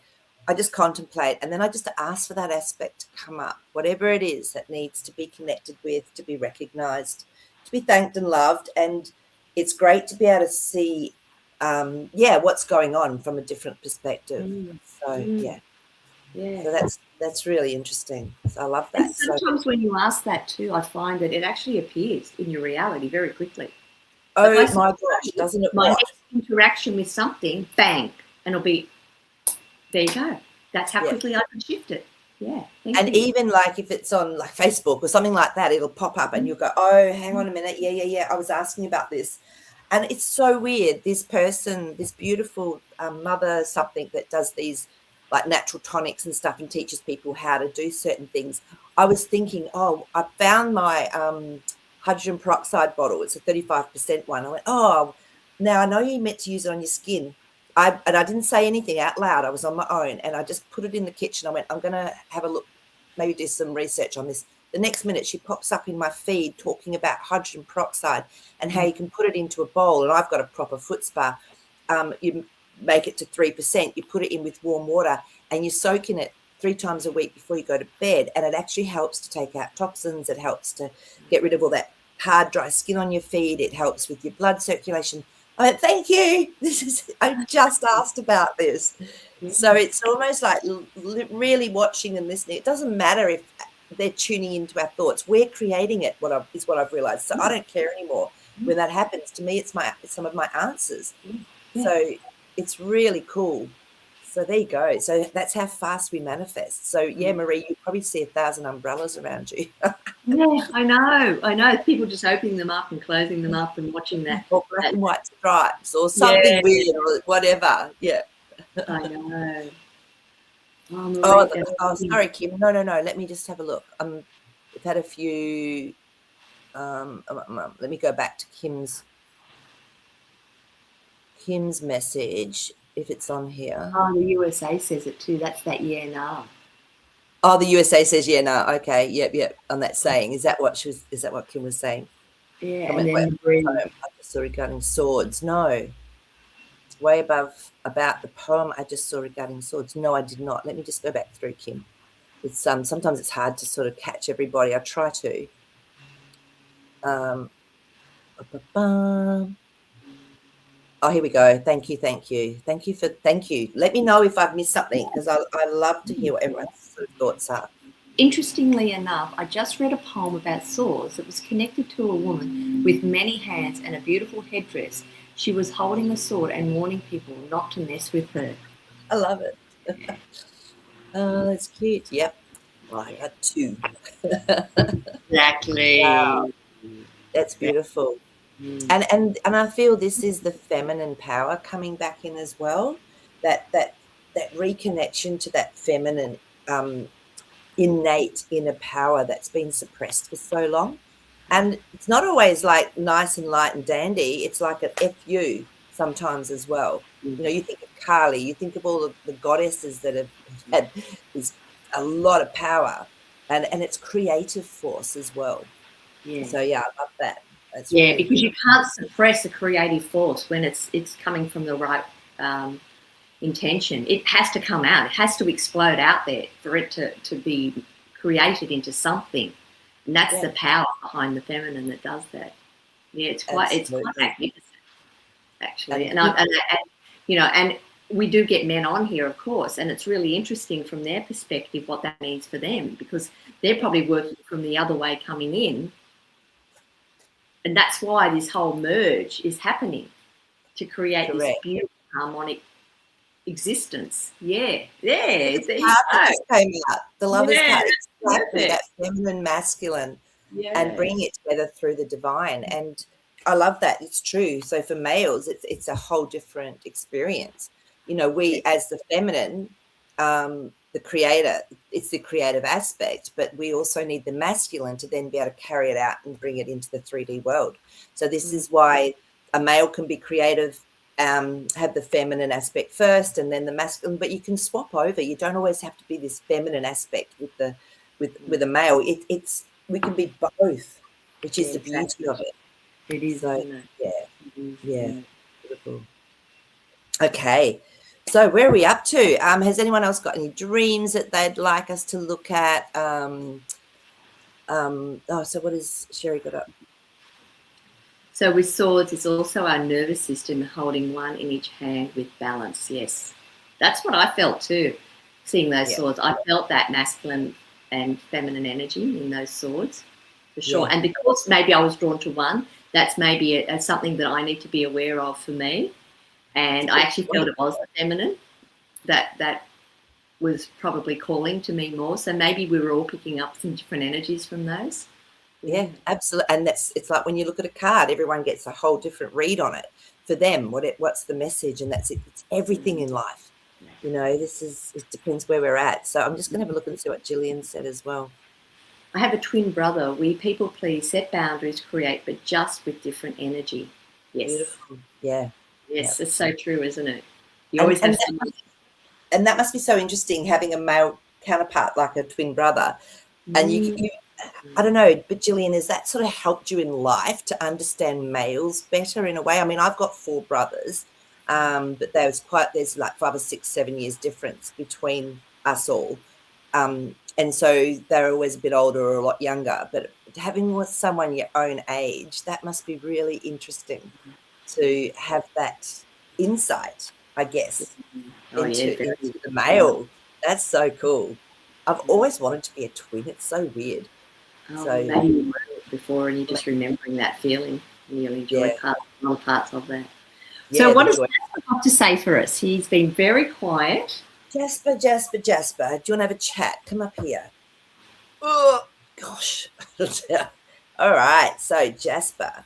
just contemplate, and then I just ask for that aspect to come up, whatever it is that needs to be connected with, to be recognized, to be thanked and loved. And it's great to be able to see what's going on from a different perspective. So yeah. So that's really interesting. So I love that. And sometimes when you ask that too, I find that it actually appears in your reality very quickly. Oh my gosh, doesn't it? My next interaction with something, bang, and it'll be, there you go. That's how quickly I can shift it. Yeah. And even like if it's on like Facebook or something like that, it'll pop up and you'll go, oh, hang on a minute. Yeah. I was asking about this. And it's so weird. This person, this beautiful mother something that does these like natural tonics and stuff and teaches people how to do certain things. I was thinking, oh, I found my hydrogen peroxide bottle. It's a 35% one. I went, oh, now I know you meant to use it on your skin. I didn't say anything out loud. I was on my own and I just put it in the kitchen. I went, I'm going to have a look, maybe do some research on this. The next minute she pops up in my feed talking about hydrogen peroxide and how you can put it into a bowl. And I've got a proper foot spa. You make it to 3%. You put it in with warm water and you soak in it 3 times a week before you go to bed. And it actually helps to take out toxins. It helps to get rid of all that hard, dry skin on your feet. It helps with your blood circulation. I went, thank you. I just asked about this. So it's almost like really watching and listening. It doesn't matter if they're tuning into our thoughts. We're creating it, is what I've realized. So I don't care anymore when that happens. To me, it's some of my answers. So it's really cool. So there you go. So that's how fast we manifest. So yeah, Marie, you probably see 1,000 umbrellas around you. Yeah, I know. People just opening them up and closing them up and watching that. Or black and white stripes or something weird or whatever. Yeah. I know. Oh, sorry, Kim. No. Let me just have a look. We've had a few. Let me go back to Kim's message, if it's on here. Oh, the USA says it too. That's that nah. Oh, the USA says yeah, no. Okay, yep. On that saying, is that what Kim was saying? Yeah. And then I just saw regarding swords. No, it's way above about the poem I just saw regarding swords. No, I did not. Let me just go back through, Kim. It's sometimes it's hard to sort of catch everybody. I try to. Oh, here we go. Thank you. Let me know if I've missed something because I love to hear what everyone's sort of thoughts are. Interestingly enough, I just read a poem about swords that was connected to a woman with many hands and a beautiful headdress. She was holding a sword and warning people not to mess with her. I love it. Oh, that's cute. Yep. Well, I got 2. Exactly. Wow. That's beautiful. And I feel this is the feminine power coming back in as well. That reconnection to that feminine innate inner power that's been suppressed for so long. And it's not always like nice and light and dandy. It's like an FU sometimes as well. You know, you think of Kali, you think of all of the goddesses that have had a lot of power and it's creative force as well. Yeah. So yeah, I love that. That's really because you can't suppress a creative force when it's coming from the right intention. It has to come out. It has to explode out there for it to be created into something. And that's the power behind the feminine that does that. Yeah, it's quite magnificent. actually. And we do get men on here, of course, and it's really interesting from their perspective what that means for them, because they're probably working from the other way coming in. And that's why this whole merge is happening, to create this beautiful harmonic existence. Yeah. There you go. Just came out. The Lovers card. Exactly. perfect. That feminine, masculine, Yeah. and bringing it together through the divine. And I love that. It's true. So for males, it's a whole different experience. You know, we as the feminine, the creator, it's the creative aspect, but we also need the masculine to then be able to carry it out and bring it into the 3D world. So this is why a male can be creative, have the feminine aspect first and then the masculine, but you can swap over. You don't always have to be this feminine aspect with a male. It's we can be both, which is the beauty of it. It is, so, isn't it? Yeah. Beautiful. Okay. So where are we up to? Has anyone else got any dreams that they'd like us to look at? So what has Sherry got up? So with swords, it's also our nervous system holding one in each hand with balance. Yes, that's what I felt too, seeing those swords. I felt that masculine and feminine energy in those swords, for sure. And because maybe I was drawn to one, that's maybe something that I need to be aware of for me. And I actually felt it was the feminine that was probably calling to me more. So maybe we were all picking up some different energies from those. Yeah, absolutely. And it's like when you look at a card, everyone gets a whole different read on it. For them, what's the message? And that's it. It's everything in life. You know, it depends where we're at. So I'm just going to have a look and see what Gillian said as well. I have a twin brother. We people please, set boundaries, create, but just with different energy. Yes. Beautiful. Yeah. Yes, it's so true, isn't it? You always have someone. And that must be so interesting, having a male counterpart like a twin brother. And you I don't know, but Gillian, has that sort of helped you in life to understand males better in a way? I mean, I've got 4 brothers, but there's like 5 or 6, 7 years difference between us all. And so they're always a bit older or a lot younger. But having with someone your own age, that must be really interesting to have that insight, I guess, into the male. That's so cool. I've always wanted to be a twin. It's so weird. So maybe you were before and you're just remembering that feeling and you'll enjoy parts of that. Yeah, so what does Jasper have to say for us? He's been very quiet. Jasper, do you want to have a chat? Come up here. Oh, gosh. All right. So Jasper.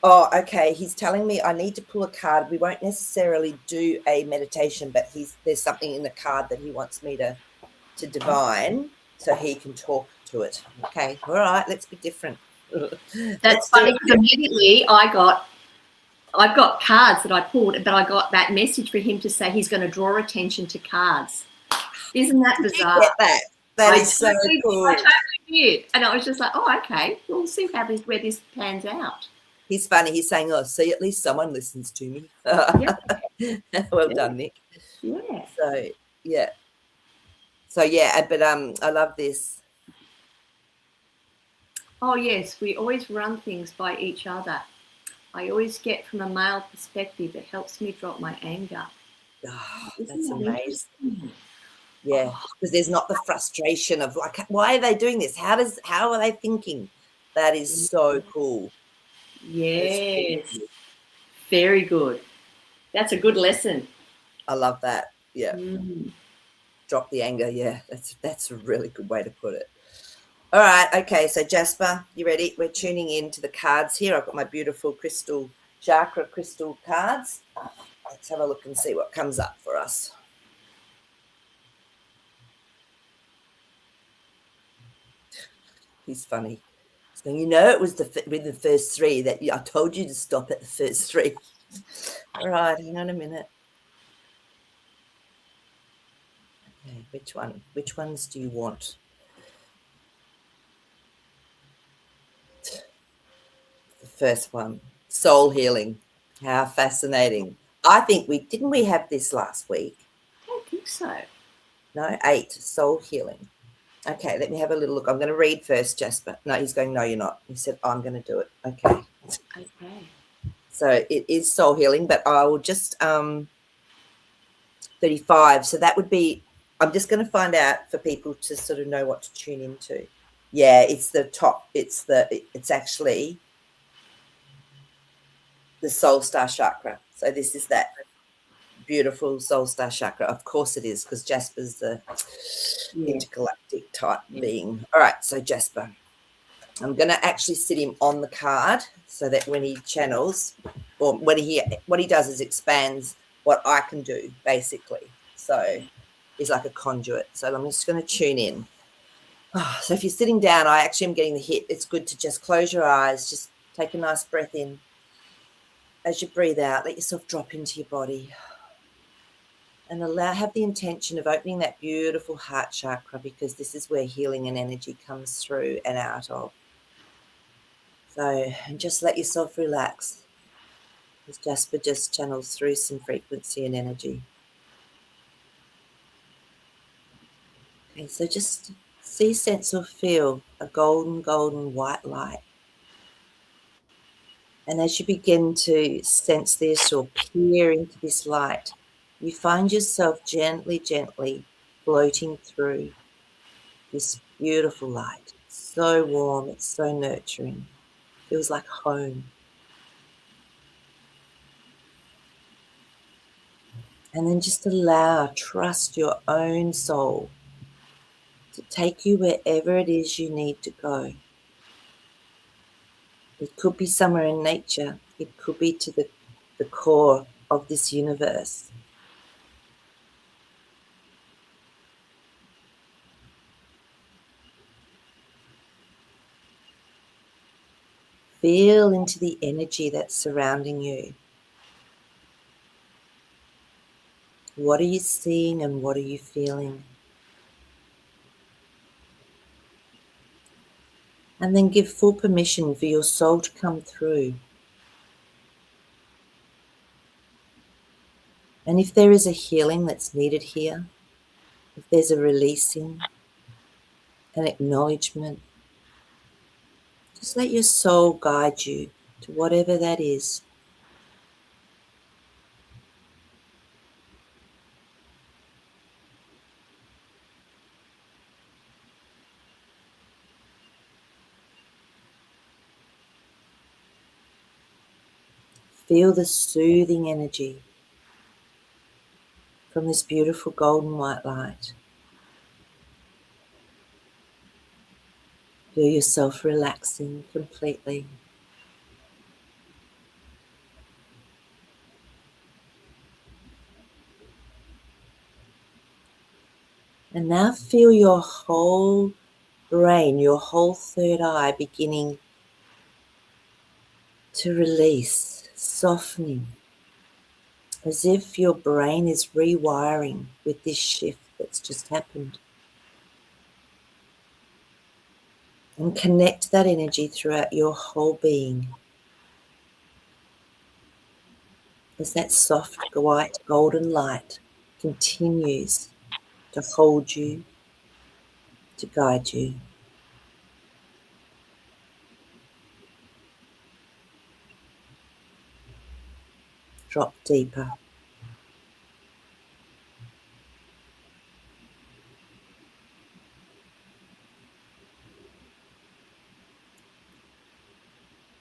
Okay. He's telling me I need to pull a card. We won't necessarily do a meditation, but there's something in the card that he wants me to divine so he can talk to it. Okay. All right. Let's be different. That's funny because immediately I've got cards that I pulled, but I got that message for him to say he's going to draw attention to cards. Isn't that bizarre? That is so cool. I totally did. And I was just like, oh, okay. We'll see where this pans out. He's funny. He's saying, oh, see, at least someone listens to me. Well done, Nick. Yeah. But I love this. Oh, yes. We always run things by each other. I always get from a male perspective. It helps me drop my anger. Oh, that's amazing. Yeah, because there's not the frustration of like, why are they doing this? How are they thinking? That is so cool. Yes, very good. That's a good lesson. I love that. Yeah, drop the anger. Yeah, that's a really good way to put it. All right, okay. So Jasper, you ready? We're tuning in to the cards here. I've got my beautiful chakra crystal cards. Let's have a look and see what comes up for us. He's funny. So it was with the first 3 that I told you to stop at the first 3. All right, hang on a minute. Okay, which one? Which ones do you want? The first one, soul healing. How fascinating. I think didn't we have this last week? I don't think so. No, 8, soul healing. Okay, let me have a little look. I'm going to read first, Jasper. No, he's going, no, you're not. He said, I'm going to do it. Okay. So it is soul healing, but I will just 35. So that would be, I'm just going to find out for people to sort of know what to tune into. Yeah, it's the top. It's actually the soul star chakra. So this is that beautiful soul star chakra. Of course it is, because Jasper's the intergalactic type being. All right, so Jasper, I'm going to actually sit him on the card so that when he channels, or what he does is expands what I can do, basically. So he's like a conduit. So I'm just going to tune in. Oh, so if you're sitting down, I actually am getting the hit. It's good to just close your eyes, just take a nice breath in. As you breathe out, let yourself drop into your body and have the intention of opening that beautiful heart chakra, because this is where healing and energy comes through and out of. So, and just let yourself relax as Jasper just channels through some frequency and energy. Okay, so just see, sense, or feel a golden white light. And as you begin to sense this or peer into this light, you find yourself gently floating through this beautiful light. It's so warm, it's so nurturing. Feels like home. And then just trust your own soul to take you wherever it is you need to go. It could be somewhere in nature. It could be to the core of this universe. Feel into the energy that's surrounding you. What are you seeing and what are you feeling? And then give full permission for your soul to come through. And if there is a healing that's needed here, if there's a releasing, an acknowledgement, just let your soul guide you to whatever that is. Feel the soothing energy from this beautiful golden white light. Feel yourself relaxing completely. And now feel your whole brain, your whole third eye beginning to release, softening, as if your brain is rewiring with this shift that's just happened. And connect that energy throughout your whole being as that soft, white, golden light continues to hold you, to guide you. Drop deeper.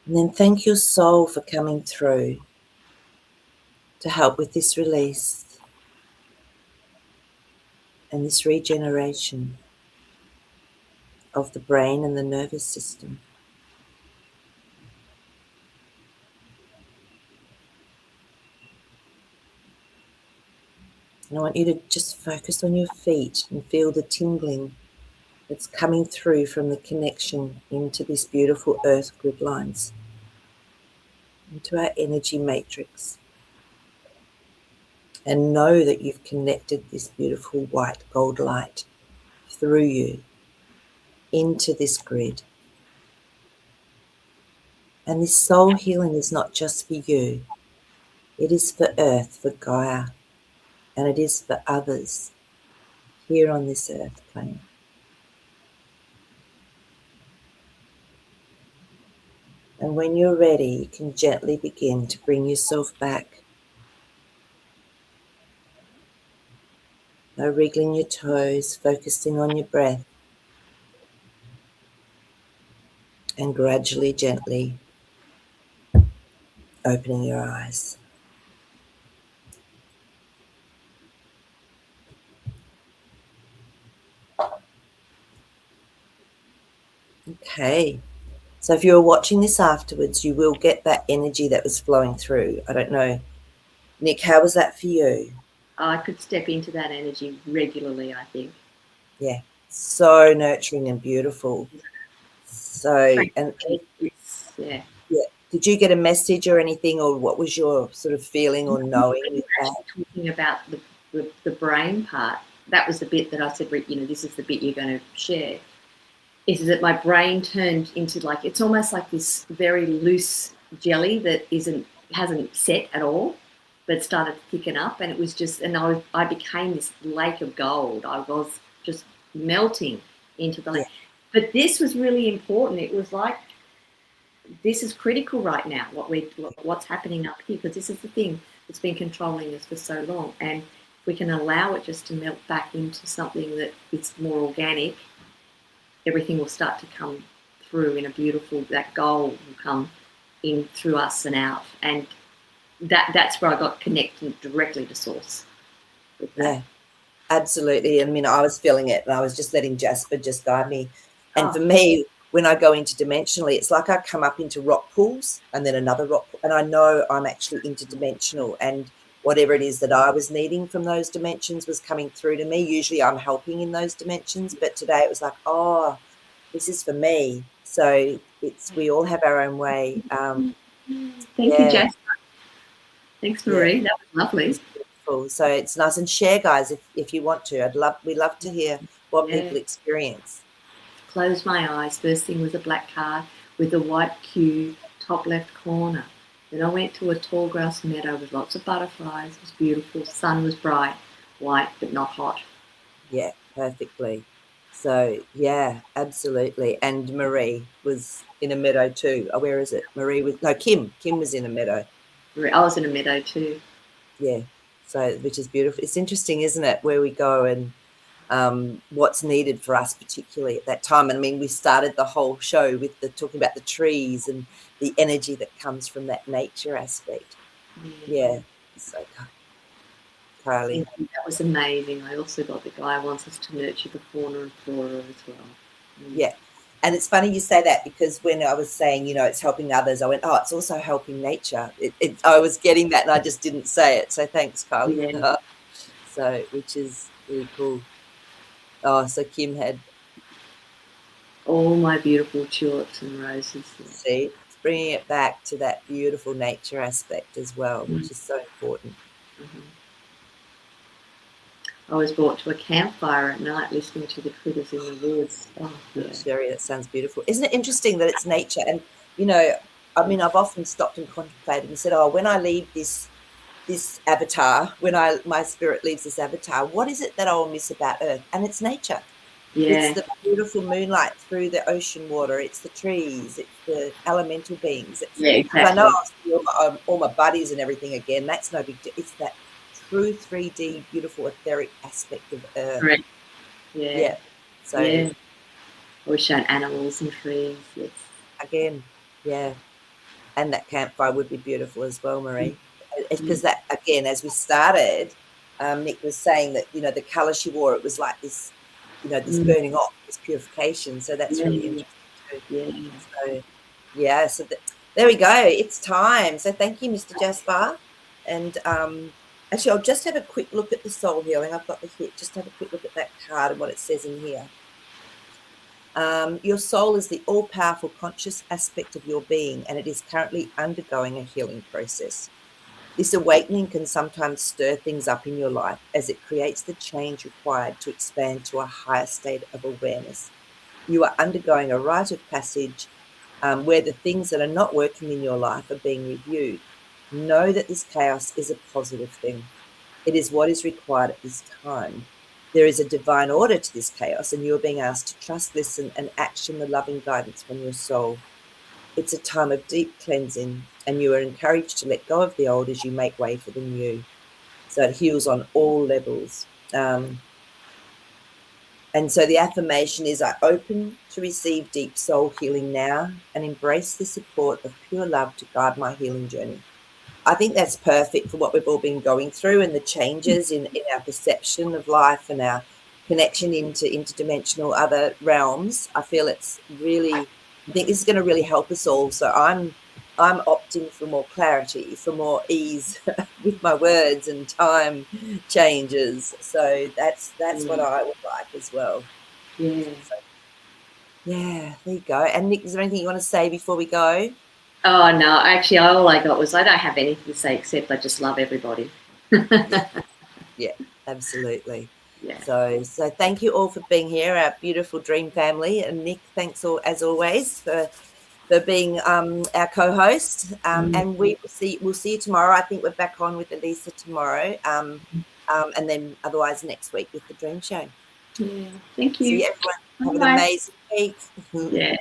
And then thank your soul for coming through to help with this release and this regeneration of the brain and the nervous system. And I want you to just focus on your feet and feel the tingling that's coming through from the connection into this beautiful earth grid lines, into our energy matrix. And know that you've connected this beautiful white gold light through you into this grid. And this soul healing is not just for you. It is for Earth, for Gaia, and it is for others here on this Earth plane. And when you're ready, you can gently begin to bring yourself back. No wriggling your toes, focusing on your breath. And gradually, gently opening your eyes. Okay. So if you're watching this afterwards, you will get that energy that was flowing through. I don't know. Nick, how was that for you? I could step into that energy regularly, I think. Yeah. So nurturing and beautiful. So, and yeah. did you get a message or anything, or what was your sort of feeling or knowing with that? Talking about the brain part, that was the bit that I said, this is the bit you're going to share, is that my brain turned into like, it's almost like this very loose jelly that hasn't set at all, but started to thicken up, and it was just, and I became this lake of gold. I was just melting into the lake. But this was really important. It was like, this is critical right now, what's happening up here, because this is the thing that's been controlling us for so long. And if we can allow it just to melt back into something that is more organic, everything will start to come through in a beautiful, that gold will come in through us and out. And that's where I got connected directly to source with that. Yeah, absolutely. I mean, I was feeling it, and I was just letting Jasper just guide me. And for me, when I go into dimensionally, it's like I come up into rock pools and then another rock pool, and I know I'm actually interdimensional, and whatever it is that I was needing from those dimensions was coming through to me. Usually I'm helping in those dimensions, but today it was like, oh, this is for me. So we all have our own way. Thank you, Jasper. Thanks, Marie. That was lovely. It's beautiful. So it's nice, and share, guys, if you want to. We love to hear what people experience. Closed my eyes. First thing was a black card with a white Q, top left corner. Then I went to a tall grass meadow with lots of butterflies. It was beautiful. Sun was bright, white but not hot. Yeah, perfectly. So yeah, absolutely. And Marie was in a meadow too. Oh, where is it? Kim. Kim was in a meadow. I was in a meadow too. Yeah. So, which is beautiful. It's interesting, isn't it, where we go and what's needed for us, particularly at that time. And I mean, we started the whole show with talking about the trees and the energy that comes from that nature aspect. Yeah. So, Kylie. That was amazing. I also got the guy who wants us to nurture the fauna and flora as well. Yeah. And it's funny you say that, because when I was saying, it's helping others, I went, oh, it's also helping nature. I was getting that, and I just didn't say it. So thanks, Kylie. Yeah. So, which is really cool. Oh, so Kim had all my beautiful tulips and roses. See, it's bringing it back to that beautiful nature aspect as well, which is so important. I was brought to a campfire at night listening to the critters in the woods. Oh, yeah. Sherry, that sounds beautiful. Isn't it interesting that it's nature? And, I mean, I've often stopped and contemplated and said, oh, when I leave this avatar, when my spirit leaves this avatar, what is it that I will miss about Earth? And it's nature. Yeah. It's the beautiful moonlight through the ocean water. It's the trees. It's the elemental beings. Exactly. I know I'll see all my buddies and everything again. That's no big deal. It's that true 3D, beautiful, etheric aspect of Earth. Correct. Yeah. So, we're shown animals and trees. Yes. Again, yeah. And that campfire would be beautiful as well, Marie. Because that, again, as we started, Nick was saying that, the colour she wore, it was like this, this burning off, this purification. So that's really interesting too. So there we go. It's time. So thank you, Mr. Jasper. And actually, I'll just have a quick look at the soul healing. I've got the hit. Just have a quick look at that card and what it says in here. Your soul is the all-powerful conscious aspect of your being, and it is currently undergoing a healing process. This awakening can sometimes stir things up in your life as it creates the change required to expand to a higher state of awareness. You are undergoing a rite of passage where the things that are not working in your life are being reviewed. Know that this chaos is a positive thing. It is what is required at this time. There is a divine order to this chaos, and you are being asked to trust, listen, and action the loving guidance from your soul. It's a time of deep cleansing, and you are encouraged to let go of the old as you make way for the new. So it heals on all levels. And so the affirmation is, I open to receive deep soul healing now and embrace the support of pure love to guide my healing journey. I think that's perfect for what we've all been going through and the changes in our perception of life and our connection into interdimensional other realms. I feel it's really, I think this is going to really help us all. So I'm opting for more clarity, for more ease with my words and time changes. So that's what I would like as well. Yeah. So, yeah, there you go. And Nick, is there anything you want to say before we go? Oh no, actually, all I got was I don't have anything to say except I just love everybody. Yeah, absolutely. Yeah. So thank you all for being here, our beautiful dream family. And Nick, thanks as always for being our co-host. And we'll see you tomorrow. I think we're back on with Elisa tomorrow. And then otherwise next week with the Dream Show. Yeah. Thank See you. you, everyone. Have an Bye. amazing week. Yeah.